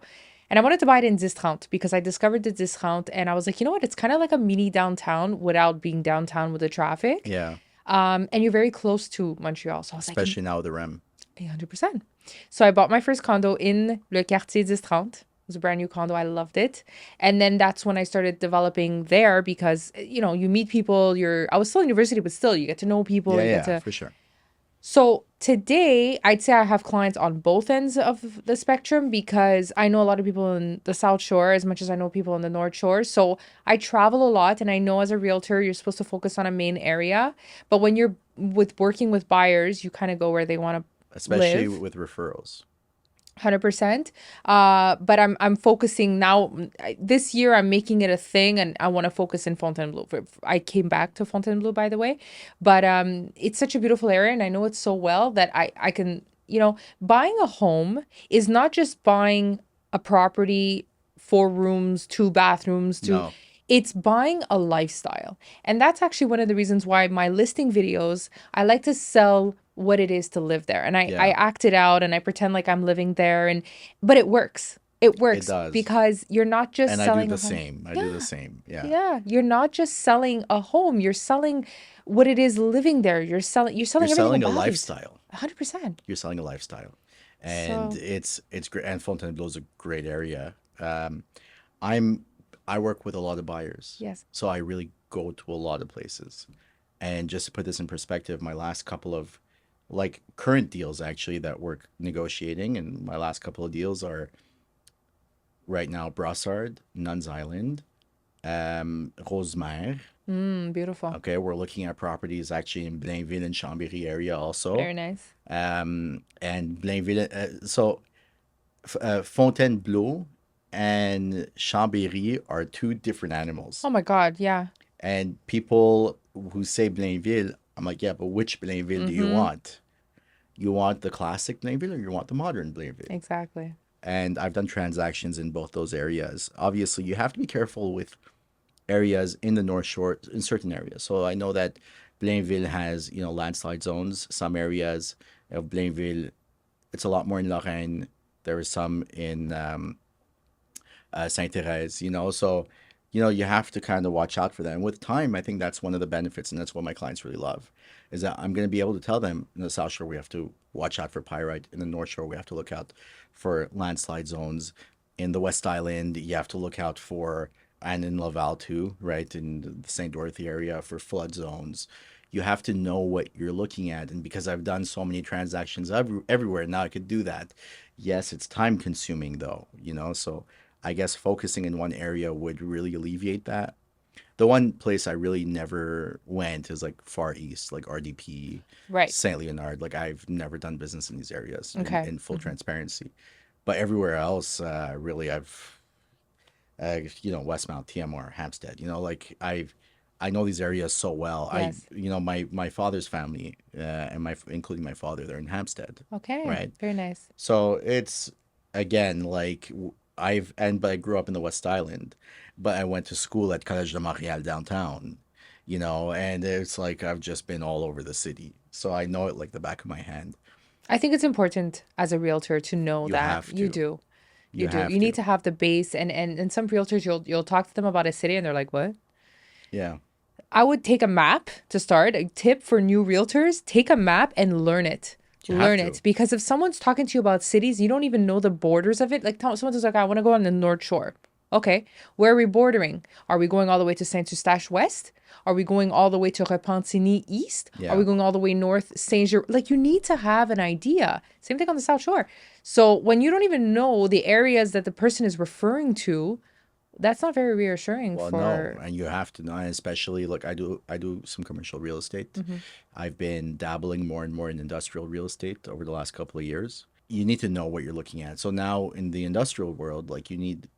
And I wanted to buy it in Discount because I discovered the Discount and I was like, you know what? It's kind of like a mini downtown without being downtown with the traffic. Yeah. And you're very close to Montreal. So I was like, Especially now with the REM. 100%. So I bought my first condo in Le Quartier 1030. It was a brand new condo. I loved it. And then that's when I started developing there because, you meet people. I was still in university, but still you get to know people. Yeah, You get yeah, to. for sure. So today, I'd say I have clients on both ends of the spectrum because I know a lot of people in the South Shore as much as I know people in the North Shore. So I travel a lot, and I know as a realtor, you're supposed to focus on a main area. But when you're working with buyers, you kind of go where they want to Especially live. with referrals. 100%. But I'm focusing now. This year, I'm making it a thing, and I want to focus in Fontainebleau. I came back to Fontainebleau, by the way, but it's such a beautiful area, and I know it so well that I can, buying a home is not just buying a property, 4 rooms, 2 bathrooms, No. it's buying a lifestyle. And that's actually one of the reasons why my listing videos, I like to sell what it is to live there. And I Yeah, act it out and I pretend like I'm living there but it works. It it works does. because you're not just And I do selling a the home. same. I do the Yeah. same. Yeah. Yeah. You're not just selling a home. You're selling what it is living there. You're You're selling everything selling a about it. lifestyle. 100%. You're selling a lifestyle. And So, it's great. And Fontainebleau is a great area. I'm I work with a lot of buyers. yes. So I really go to a lot of places. And just to put this in perspective, my last couple of like current deals actually that we're negotiating, and my last couple of deals are right now Brossard, Nuns Island, Rosemère. Beautiful. Okay, we're looking at properties actually in Blainville and Chambéry area also. Very nice. And Blainville, Fontainebleau and Chambéry are two different Oh animals. my God. Yeah. And people who say Blainville, I'm like, yeah, but which Blainville do you Mm-hmm. want? You want the classic Blainville or you want the modern Blainville? Exactly. And I've done transactions in both those areas. Obviously, you have to be careful with areas in the North Shore in certain areas. So I know that Blainville has, landslide zones. Some areas of Blainville, it's a lot more in Lorraine. There is some in Saint Therese, so you have to kind of watch out for that. And with time, I think that's one of the benefits, and that's what my clients really love, is that I'm going to be able to tell them in the South Shore we have to watch out for pyrite. In the North Shore, we have to look out for landslide zones. In the West Island, you have to look out for, and in Laval too, right? In the St. Dorothy area for flood zones. You have to know what you're looking at. And because I've done so many transactions everywhere, now I could do that. Yes, it's time consuming though, so I guess focusing in one area would really alleviate that. The one place I really never went is like Far East, like RDP, Right. Saint Leonard. Like I've never done business in these areas Okay. in full transparency. But everywhere else, really, Westmount, TMR, Hampstead. Like I know these areas so well. Yes. My father's family, and including my father, they're in Hampstead, Okay. right? Very nice. So it's again like but I grew up in the West Island, but I went to school at Collège de Montréal downtown, and it's like I've just been all over the city, so I know it like the back of my hand. I think it's important as a realtor to know You that have you to, do. you You do. have You need to, to have the base and some realtors you'll talk to them about a city and they're like, "What?" yeah, I would take a map to start. A tip for new realtors, take a map and learn it. you have Learn it to. because if someone's talking to you about cities, you don't even know the borders of it. Like someone's like, "I want to go on the North Shore." Okay, where are we bordering? Are we going all the way to Saint Eustache West? Are we going all the way to Repentigny East? Are we Yeah. going all the way north, Saint Germain? Like you need to have an idea. Same thing on the South Shore. So when you don't even know the areas that the person is referring to, that's not very reassuring Well, no, for. and you have to know, and especially look, I do some commercial real estate. Mhm. I've been dabbling more and more in industrial real estate over the last couple of years. You need to know what you're looking at. So now in the industrial world, like you need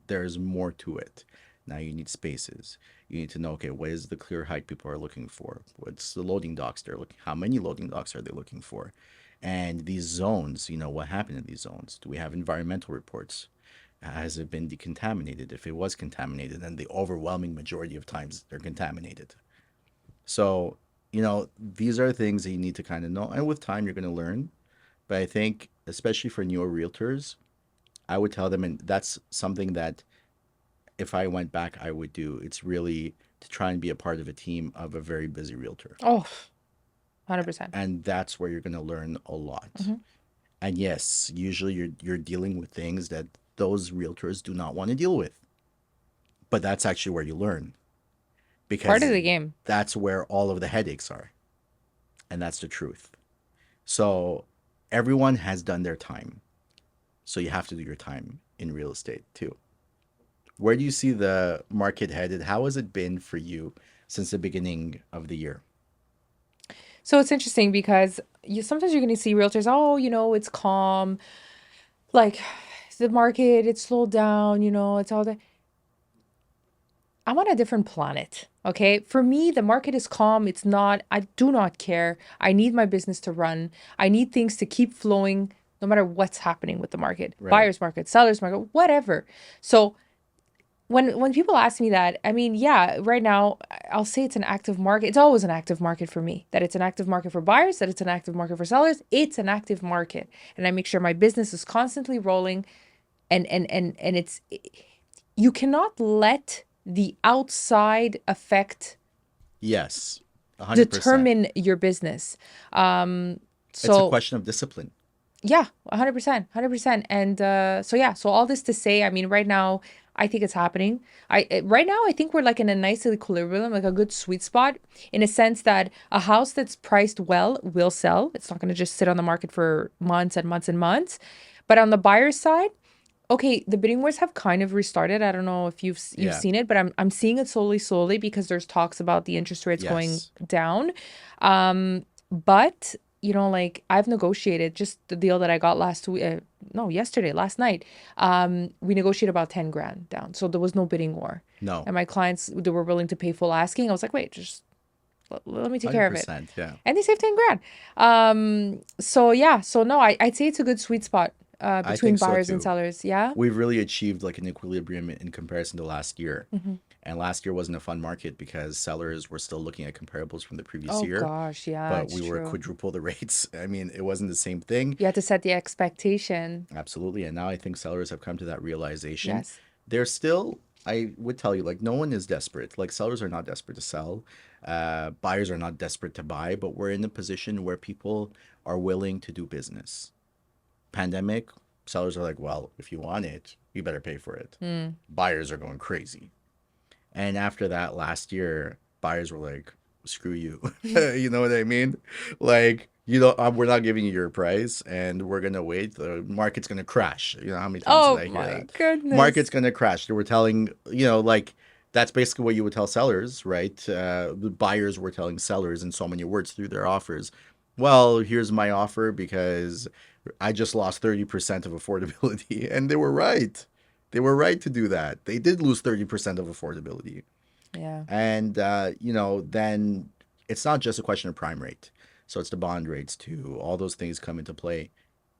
there's more to it. Now you need spaces. You need to know, okay, what is the clear height people are looking for? What's the loading docks they're looking? How many loading docks are they looking for? And these zones, what happened in these zones? Do we have environmental reports? Has it been decontaminated? If it was contaminated, then the overwhelming majority of times they're contaminated. So, these are things that you need to kind of know. And with time, you're going to learn. But I think, especially for newer realtors, I would tell them, and that's something that if I went back, I would do. It's really to try and be a part of a team of a very busy realtor. Oh, 100%. And that's where you're going to learn a lot. Hmm. And yes, usually you're dealing with things that those realtors do not want to deal with. But that's actually where you learn Part of because the game. that's where all of the headaches are. And that's the truth. So everyone has done their time. So you have to do your time in real estate too. Where do you see the market headed? How has it been for you since the beginning of the year? So it's interesting because sometimes you're going to see realtors, oh, it's calm. Like the market, it's slowed down, it's all that. I'm on a different planet. Okay. For me, the market is calm. It's not, I do not care. I need my business to run. I need things to keep flowing no matter what's happening with the market, Right. buyer's market, seller's market, whatever. So when people ask me that, I mean, yeah, right now I'll say it's an active market. It's always an active market for me. That it's an active market for buyers, that it's an active market for sellers. It's an active market. And I make sure my business is constantly rolling and it's you cannot let the outside effect Yes, 100%. determine your business. Um, It's a so question of discipline. yeah, 100%, 100%. And so yeah, so all this to say, I mean, right now, I think it's happening. Right now, I think we're like in a nice equilibrium, like a good sweet spot, in a sense that a house that's priced well will sell. It's not going to just sit on the market for months and months and months. But on the buyer's side, okay, the bidding wars have kind of restarted. I don't know if you've Yeah. seen it, but I'm seeing it slowly because there's talks about the interest rates going Yes. down. But like I've negotiated just the deal that I got last week. No, yesterday, last night. We negotiated about 10 grand down, so there was no bidding war. No. And my clients, they were willing to pay full asking. I was like, wait, just let me take care of it, 100%. Yeah. and they saved 10 grand. So yeah, so no, I'd say it's a good sweet spot I between think so buyers and too. sellers. Yeah. We've really achieved like an equilibrium in comparison to last year. Hmm. And last year wasn't a fun market because sellers were still looking at comparables from the previous Oh year, gosh, yeah, but it's we were true. quadruple the rates. I mean, it wasn't the same thing. You have to set the expectation. Absolutely. And now I think sellers have come to that realization. Yes. They're still, I would tell you, like, no one is desperate. Like, sellers are not desperate to sell. Buyers are not desperate to buy, but we're in a position where people are willing to do business. Pandemic, sellers are like, well, if you want it, you better pay for it. Mm. Buyers are going crazy. And after that last year, buyers were like, screw you. You know what I mean? Like, we're not giving you your price and we're going to wait. The market's going to crash. You know, how many times did Oh I hear my that? Market's goodness. going to crash. They were telling, like, that's basically what you would tell sellers, right? The buyers were telling sellers in so many words through their offers. Well, here's my offer because I just lost 30% of affordability. And they were right. They were right to do that. They did lose 30% of affordability. Yeah. And, then it's not just a question of prime rate. So it's the bond rates too. All those things come into play.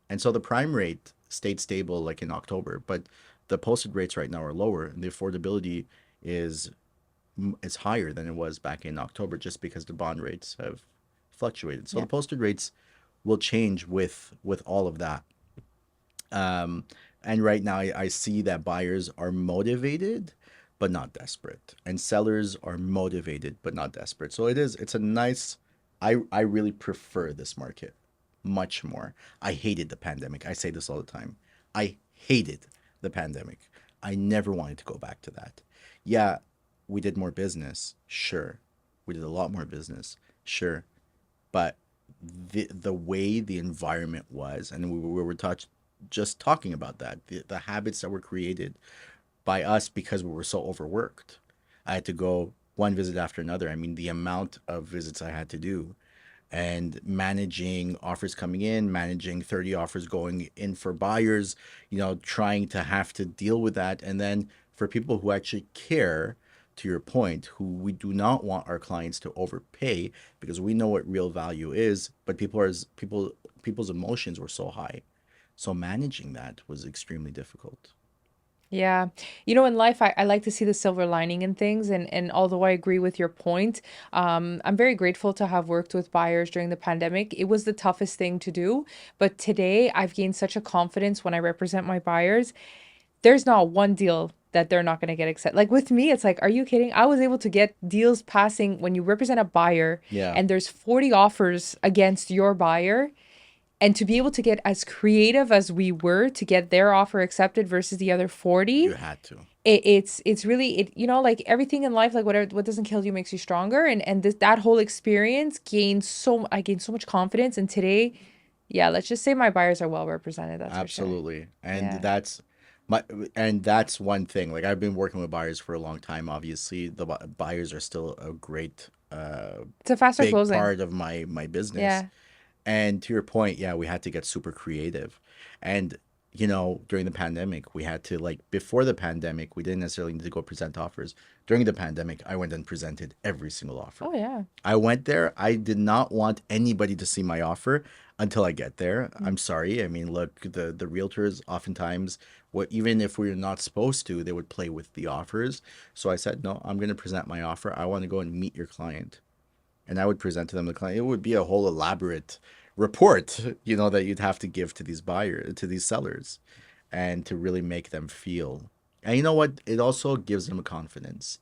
And so the prime rate stayed stable like in October, but the posted rates right now are lower and the affordability is is higher than it was back in October just because the bond rates have fluctuated. So Yeah. the posted rates will change with all of that. Um, and right now, I see that buyers are motivated, but not desperate, and sellers are motivated but not desperate. So it's a nice. I really prefer this market much more. I hated the pandemic. I say this all the time. I hated the pandemic. I never wanted to go back to that. Yeah, we did more business, sure. We did a lot more business, sure, but the way the environment was, and we were just talking about that, the habits that were created by us because we were so overworked. I had to go one visit after another. I mean, the amount of visits I had to do, and managing offers coming in, managing 30 offers going in for buyers, trying to have to deal with that. And then for people who actually care, to your point, who we do not want our clients to overpay because we know what real value is, but people's emotions were so high. So managing that was extremely difficult. Yeah. In life, I like to see the silver lining in things. And although I agree with your point, I'm very grateful to have worked with buyers during the pandemic. It was the toughest thing to do. But today, I've gained such a confidence when I represent my buyers. There's not one deal that they're not going to get accepted. Like with me, it's like, are you kidding? I was able to get deals passing when you represent a buyer Yeah, and there's 40 offers against your buyer. And to be able to get as creative as we were to get their offer accepted versus the other you 40, had to. it's really like everything in life, like whatever, what doesn't kill you makes you stronger. And that whole experience I gained so much confidence. And today, yeah, let's just say my buyers are well represented, that's for sure. Absolutely. Yeah. My and that's one thing. Like I've been working with buyers for a long time. Obviously, the buyers are still a great It's a faster big closing. part of my business. Yeah. And to your point, yeah, we had to get super creative. And, during the pandemic, we had to, like, before the pandemic, we didn't necessarily need to go present offers. During the pandemic, I went and presented every single offer. Oh, yeah. I went there. I did not want anybody to see my offer until I get there. Mm. I'm sorry. I mean, look, the realtors oftentimes, even if we're not supposed to, they would play with the offers. So I said, no, I'm going to present my offer. I want to go and meet your client, and I would present to them the client. It would be a whole elaborate report, that you'd have to give to these sellers, and to really make them feel. And you know what? It also gives them a confidence.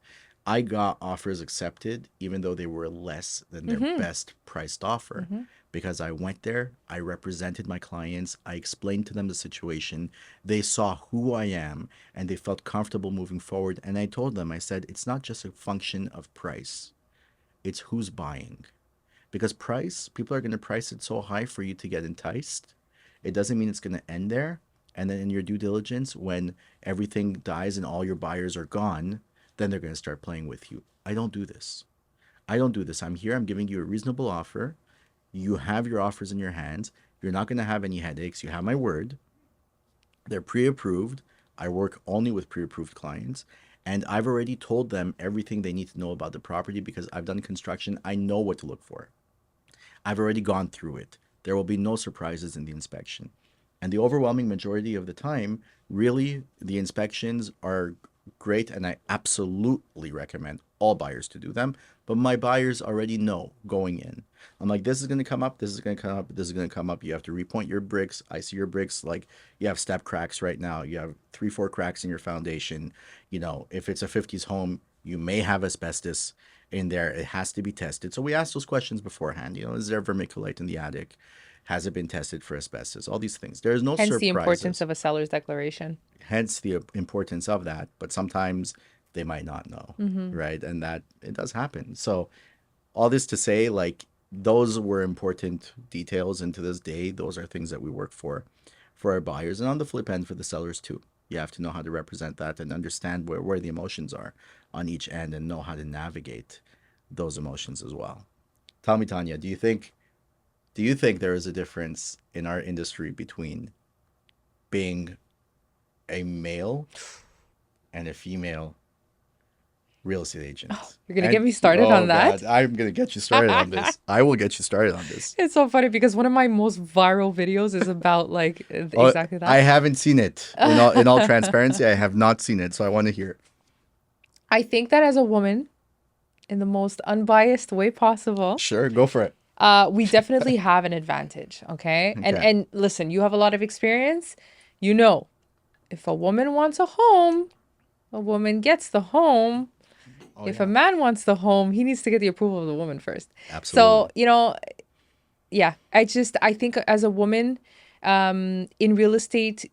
I got offers accepted even though they were less than their Mm-hmm. best priced offer, Mm-hmm. because I went there, I represented my clients, I explained to them the situation, they saw who I am, and they felt comfortable moving forward. And I told them, I said, it's not just a function of price, it's who's buying. Because price, people are going to price it so high for you to get enticed. It doesn't mean it's going to end there. And then in your due diligence, when everything dies and all your buyers are gone, then they're going to start playing with you. I don't do this. I don't do this. I'm here. I'm giving you a reasonable offer. You have your offers in your hands. You're not going to have any headaches. You have my word. They're pre approved. I work only with pre approved clients. And I've already told them everything they need to know about the property because I've done construction. I know what to look for. I've already gone through it. There will be no surprises in the inspection. And the overwhelming majority of the time, really, the inspections are great, and I absolutely recommend all buyers to do them. But my buyers already know going in. I'm like, this is going to come up, this is going to come up, this is going to come up. You have to repoint your bricks. I see your bricks, like you have step cracks right now. You have 3, 4 cracks in your foundation. If it's a 50s home, you may have asbestos in there. It has to be tested. So we ask those questions beforehand. Is there vermiculite in the attic? Has it been tested for asbestos? All these things. There's no Hence the importance surprises. of a seller's declaration. Hence the importance of that. But sometimes they might not know, Mm-hmm. right? And that it does happen. So all this to say, like, those were important details. And to this day, those are things that we work for our buyers, and on the flip end for the sellers too. You have to know how to represent that and understand where the emotions are on each end, and know how to navigate those emotions as well. Tell me, Tanya, do you think there is a difference in our industry between being a male and a female real estate Oh, agent? you're gonna get And me started oh on that? God, I'm gonna get you started on this. I will get you started on this. It's so funny because one of my most viral videos is about like Oh, exactly I that. haven't seen it. In all transparency, I have not seen it, so I want to hear. I think that as a woman, in the most unbiased way possible, Sure, go for it. we definitely have an advantage. Okay, and Okay. and listen, you have a lot of experience. You know, if a woman wants a home, a woman gets the home. Oh If a yeah, man wants the home, he needs to get the approval of the woman first. So, absolutely. yeah, I think as a woman, in real estate,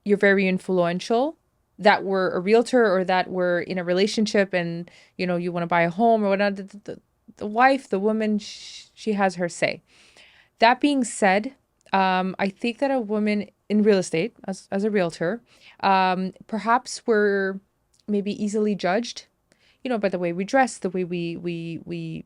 you're very influential. That we're a realtor or that we're in a relationship and, you want to buy a home or whatnot. The wife, the woman, she has her say. That being said, I think that a woman in real estate, as a realtor, perhaps we're maybe easily judged, by the way we dress, the way we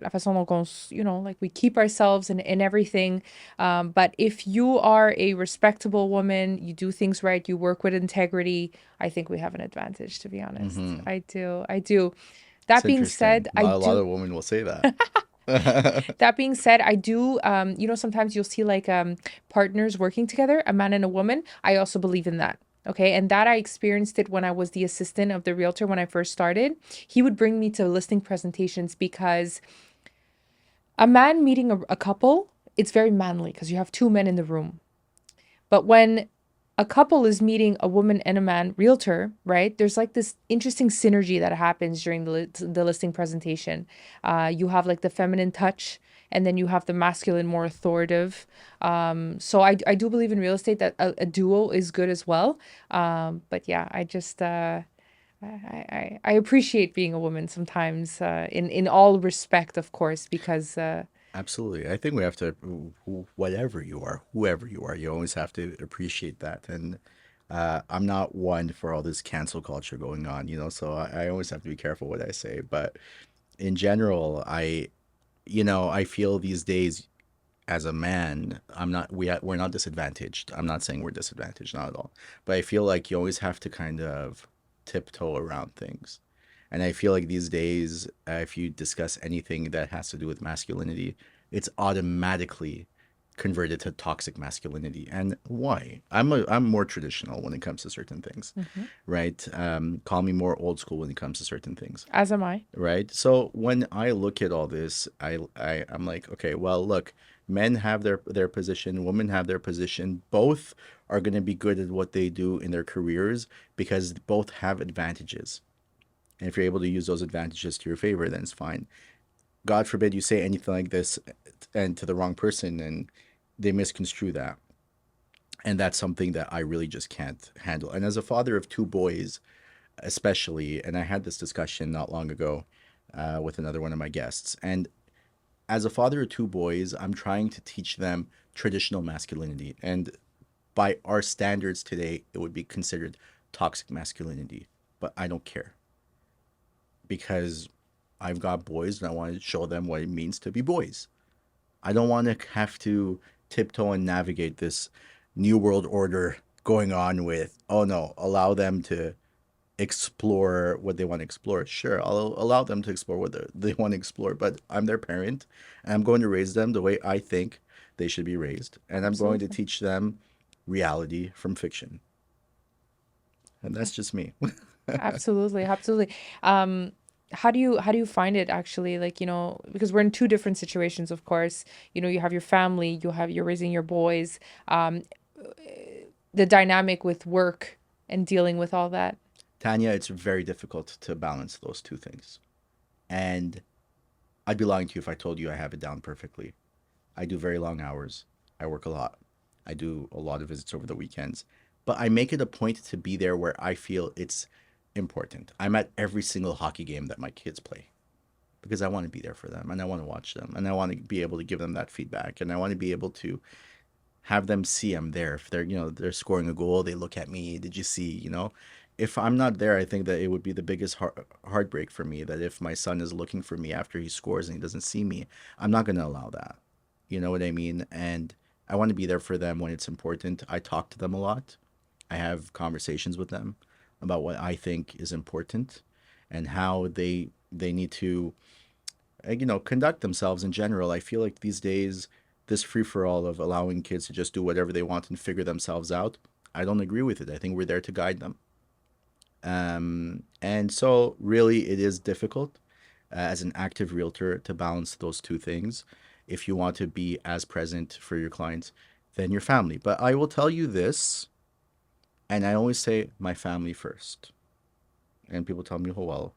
la façon dont you know, like we keep ourselves and everything. But if you are a respectable woman, you do things right, you work with integrity, I think we have an advantage, to be honest. Hmm. I do. I do. It's That being interesting. said, I Not a lot do. of women will say that. That being said, I do, you know, sometimes you'll see like partners working together, a man and a woman. I also believe in that. Okay. And that I experienced it when I was the assistant of the realtor when I first started. He would bring me to listing presentations because a man meeting a couple, it's very manly because you have two men in the room. But when a couple is meeting a woman and a man realtor, right? There's like this interesting synergy that happens during the listing presentation. You have like the feminine touch, and then you have the masculine, more authoritative. So I do believe in real estate that a duo is good as well. But yeah, I just I appreciate being a woman sometimes in all respect, of course, because Absolutely. I think we have to, whatever you are, whoever you are, you always have to appreciate that. And I'm not one for all this cancel culture going on, so I always have to be careful what I say. But in general, I feel these days as a man, we're not disadvantaged. I'm not saying we're disadvantaged, not at all. But I feel like you always have to kind of tiptoe around things. And I feel like these days, if you discuss anything that has to do with masculinity, it's automatically converted to toxic masculinity. And why? I'm more traditional when it comes to certain things, mhm, right? Call me more old school when it comes to certain things, as am I. right? So when I look at all this, I'm like, okay, well, look, men have their position, women have their position. Both are going to be good at what they do in their careers because both have advantages. And if you're able to use those advantages to your favor, then it's fine. God forbid you say anything like this and to the wrong person and they misconstrue that. And that's something that I really just can't handle. And as a father of two boys, especially, and I had this discussion not long ago with another one of my guests. And as a father of two boys, I'm trying to teach them traditional masculinity. And by our standards today, it would be considered toxic masculinity. But I don't care because I've got boys and I want to show them what it means to be boys. I don't want to have to tiptoe and navigate this new world order going on with, oh no, allow them to explore what they want to explore. Sure, I'll allow them to explore what they want to explore, but I'm their parent and I'm going to raise them the way I think they should be raised. And I'm going to Absolutely. teach them reality from fiction. And that's just me. Absolutely, absolutely. Um, how do you find it actually? Like, you know, because we're in two different situations, of course. You know, you have your family, you're raising your boys. Um, the dynamic with work and dealing with all that. Tanya, it's very difficult to balance those two things. And I'd be lying to you if I told you I have it down perfectly. I do very long hours. I work a lot. I do a lot of visits over the weekends. But I make it a point to be there where I feel it's important. I'm at every single hockey game that my kids play because I want to be there for them and I want to watch them and I want to be able to give them that feedback and I want to be able to have them see I'm there. If they're scoring a goal, they look at me. Did you see? If I'm not there, I think that it would be the biggest heartbreak for me. That if my son is looking for me after he scores and he doesn't see me, I'm not going to allow that. You know what I mean? And I want to be there for them when it's important. I talk to them a lot. I have conversations with them about what I think is important and how they need to conduct themselves in general. I feel like these days, this free for all of allowing kids to just do whatever they want and figure themselves out, I don't agree with it. I think we're there to guide them. And so, really, it is difficult as an active realtor to balance those two things. If you want to be as present for your clients than your family. But I will tell you this, and I always say my family first. And people tell me, oh, well,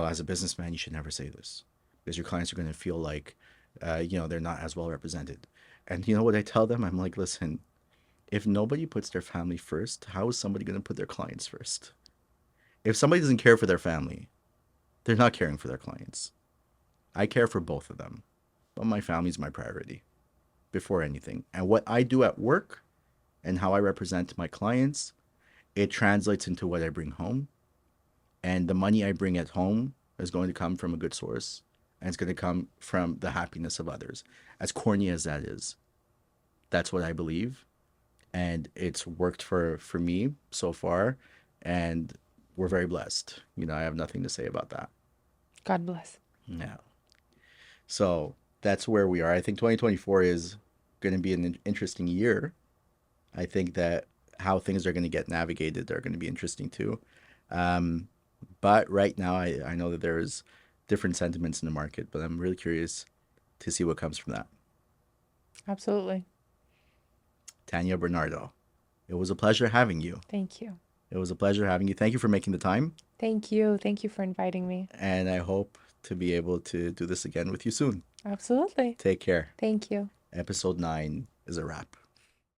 as a businessman, you should never say this because your clients are going to feel like, they're not as well represented. And you know what I tell them? I'm like, listen, if nobody puts their family first, how is somebody going to put their clients first? If somebody doesn't care for their family, they're not caring for their clients. I care for both of them, but my family is my priority before anything. And what I do at work and how I represent my clients, it translates into what I bring home. And the money I bring at home is going to come from a good source. and it's going to come from the happiness of others. As corny as that is, that's what I believe, and it's worked for me so far, and we're very blessed. I have nothing to say about that. God bless. Yeah. So that's where we are. I think 2024 is going to be an interesting year. I think that how things are going to get navigated are going to be interesting too. Um, but right now, I know that there's different sentiments in the market, but I'm really curious to see what comes from that. Absolutely. Tania Bernardo, it was a pleasure having you. Thank you. It was a pleasure having you. Thank you for making the time, Thank you. Thank you for inviting me. and I hope to be able to do this again with you soon. Absolutely. Take care. Thank you. Episode 9 is a wrap.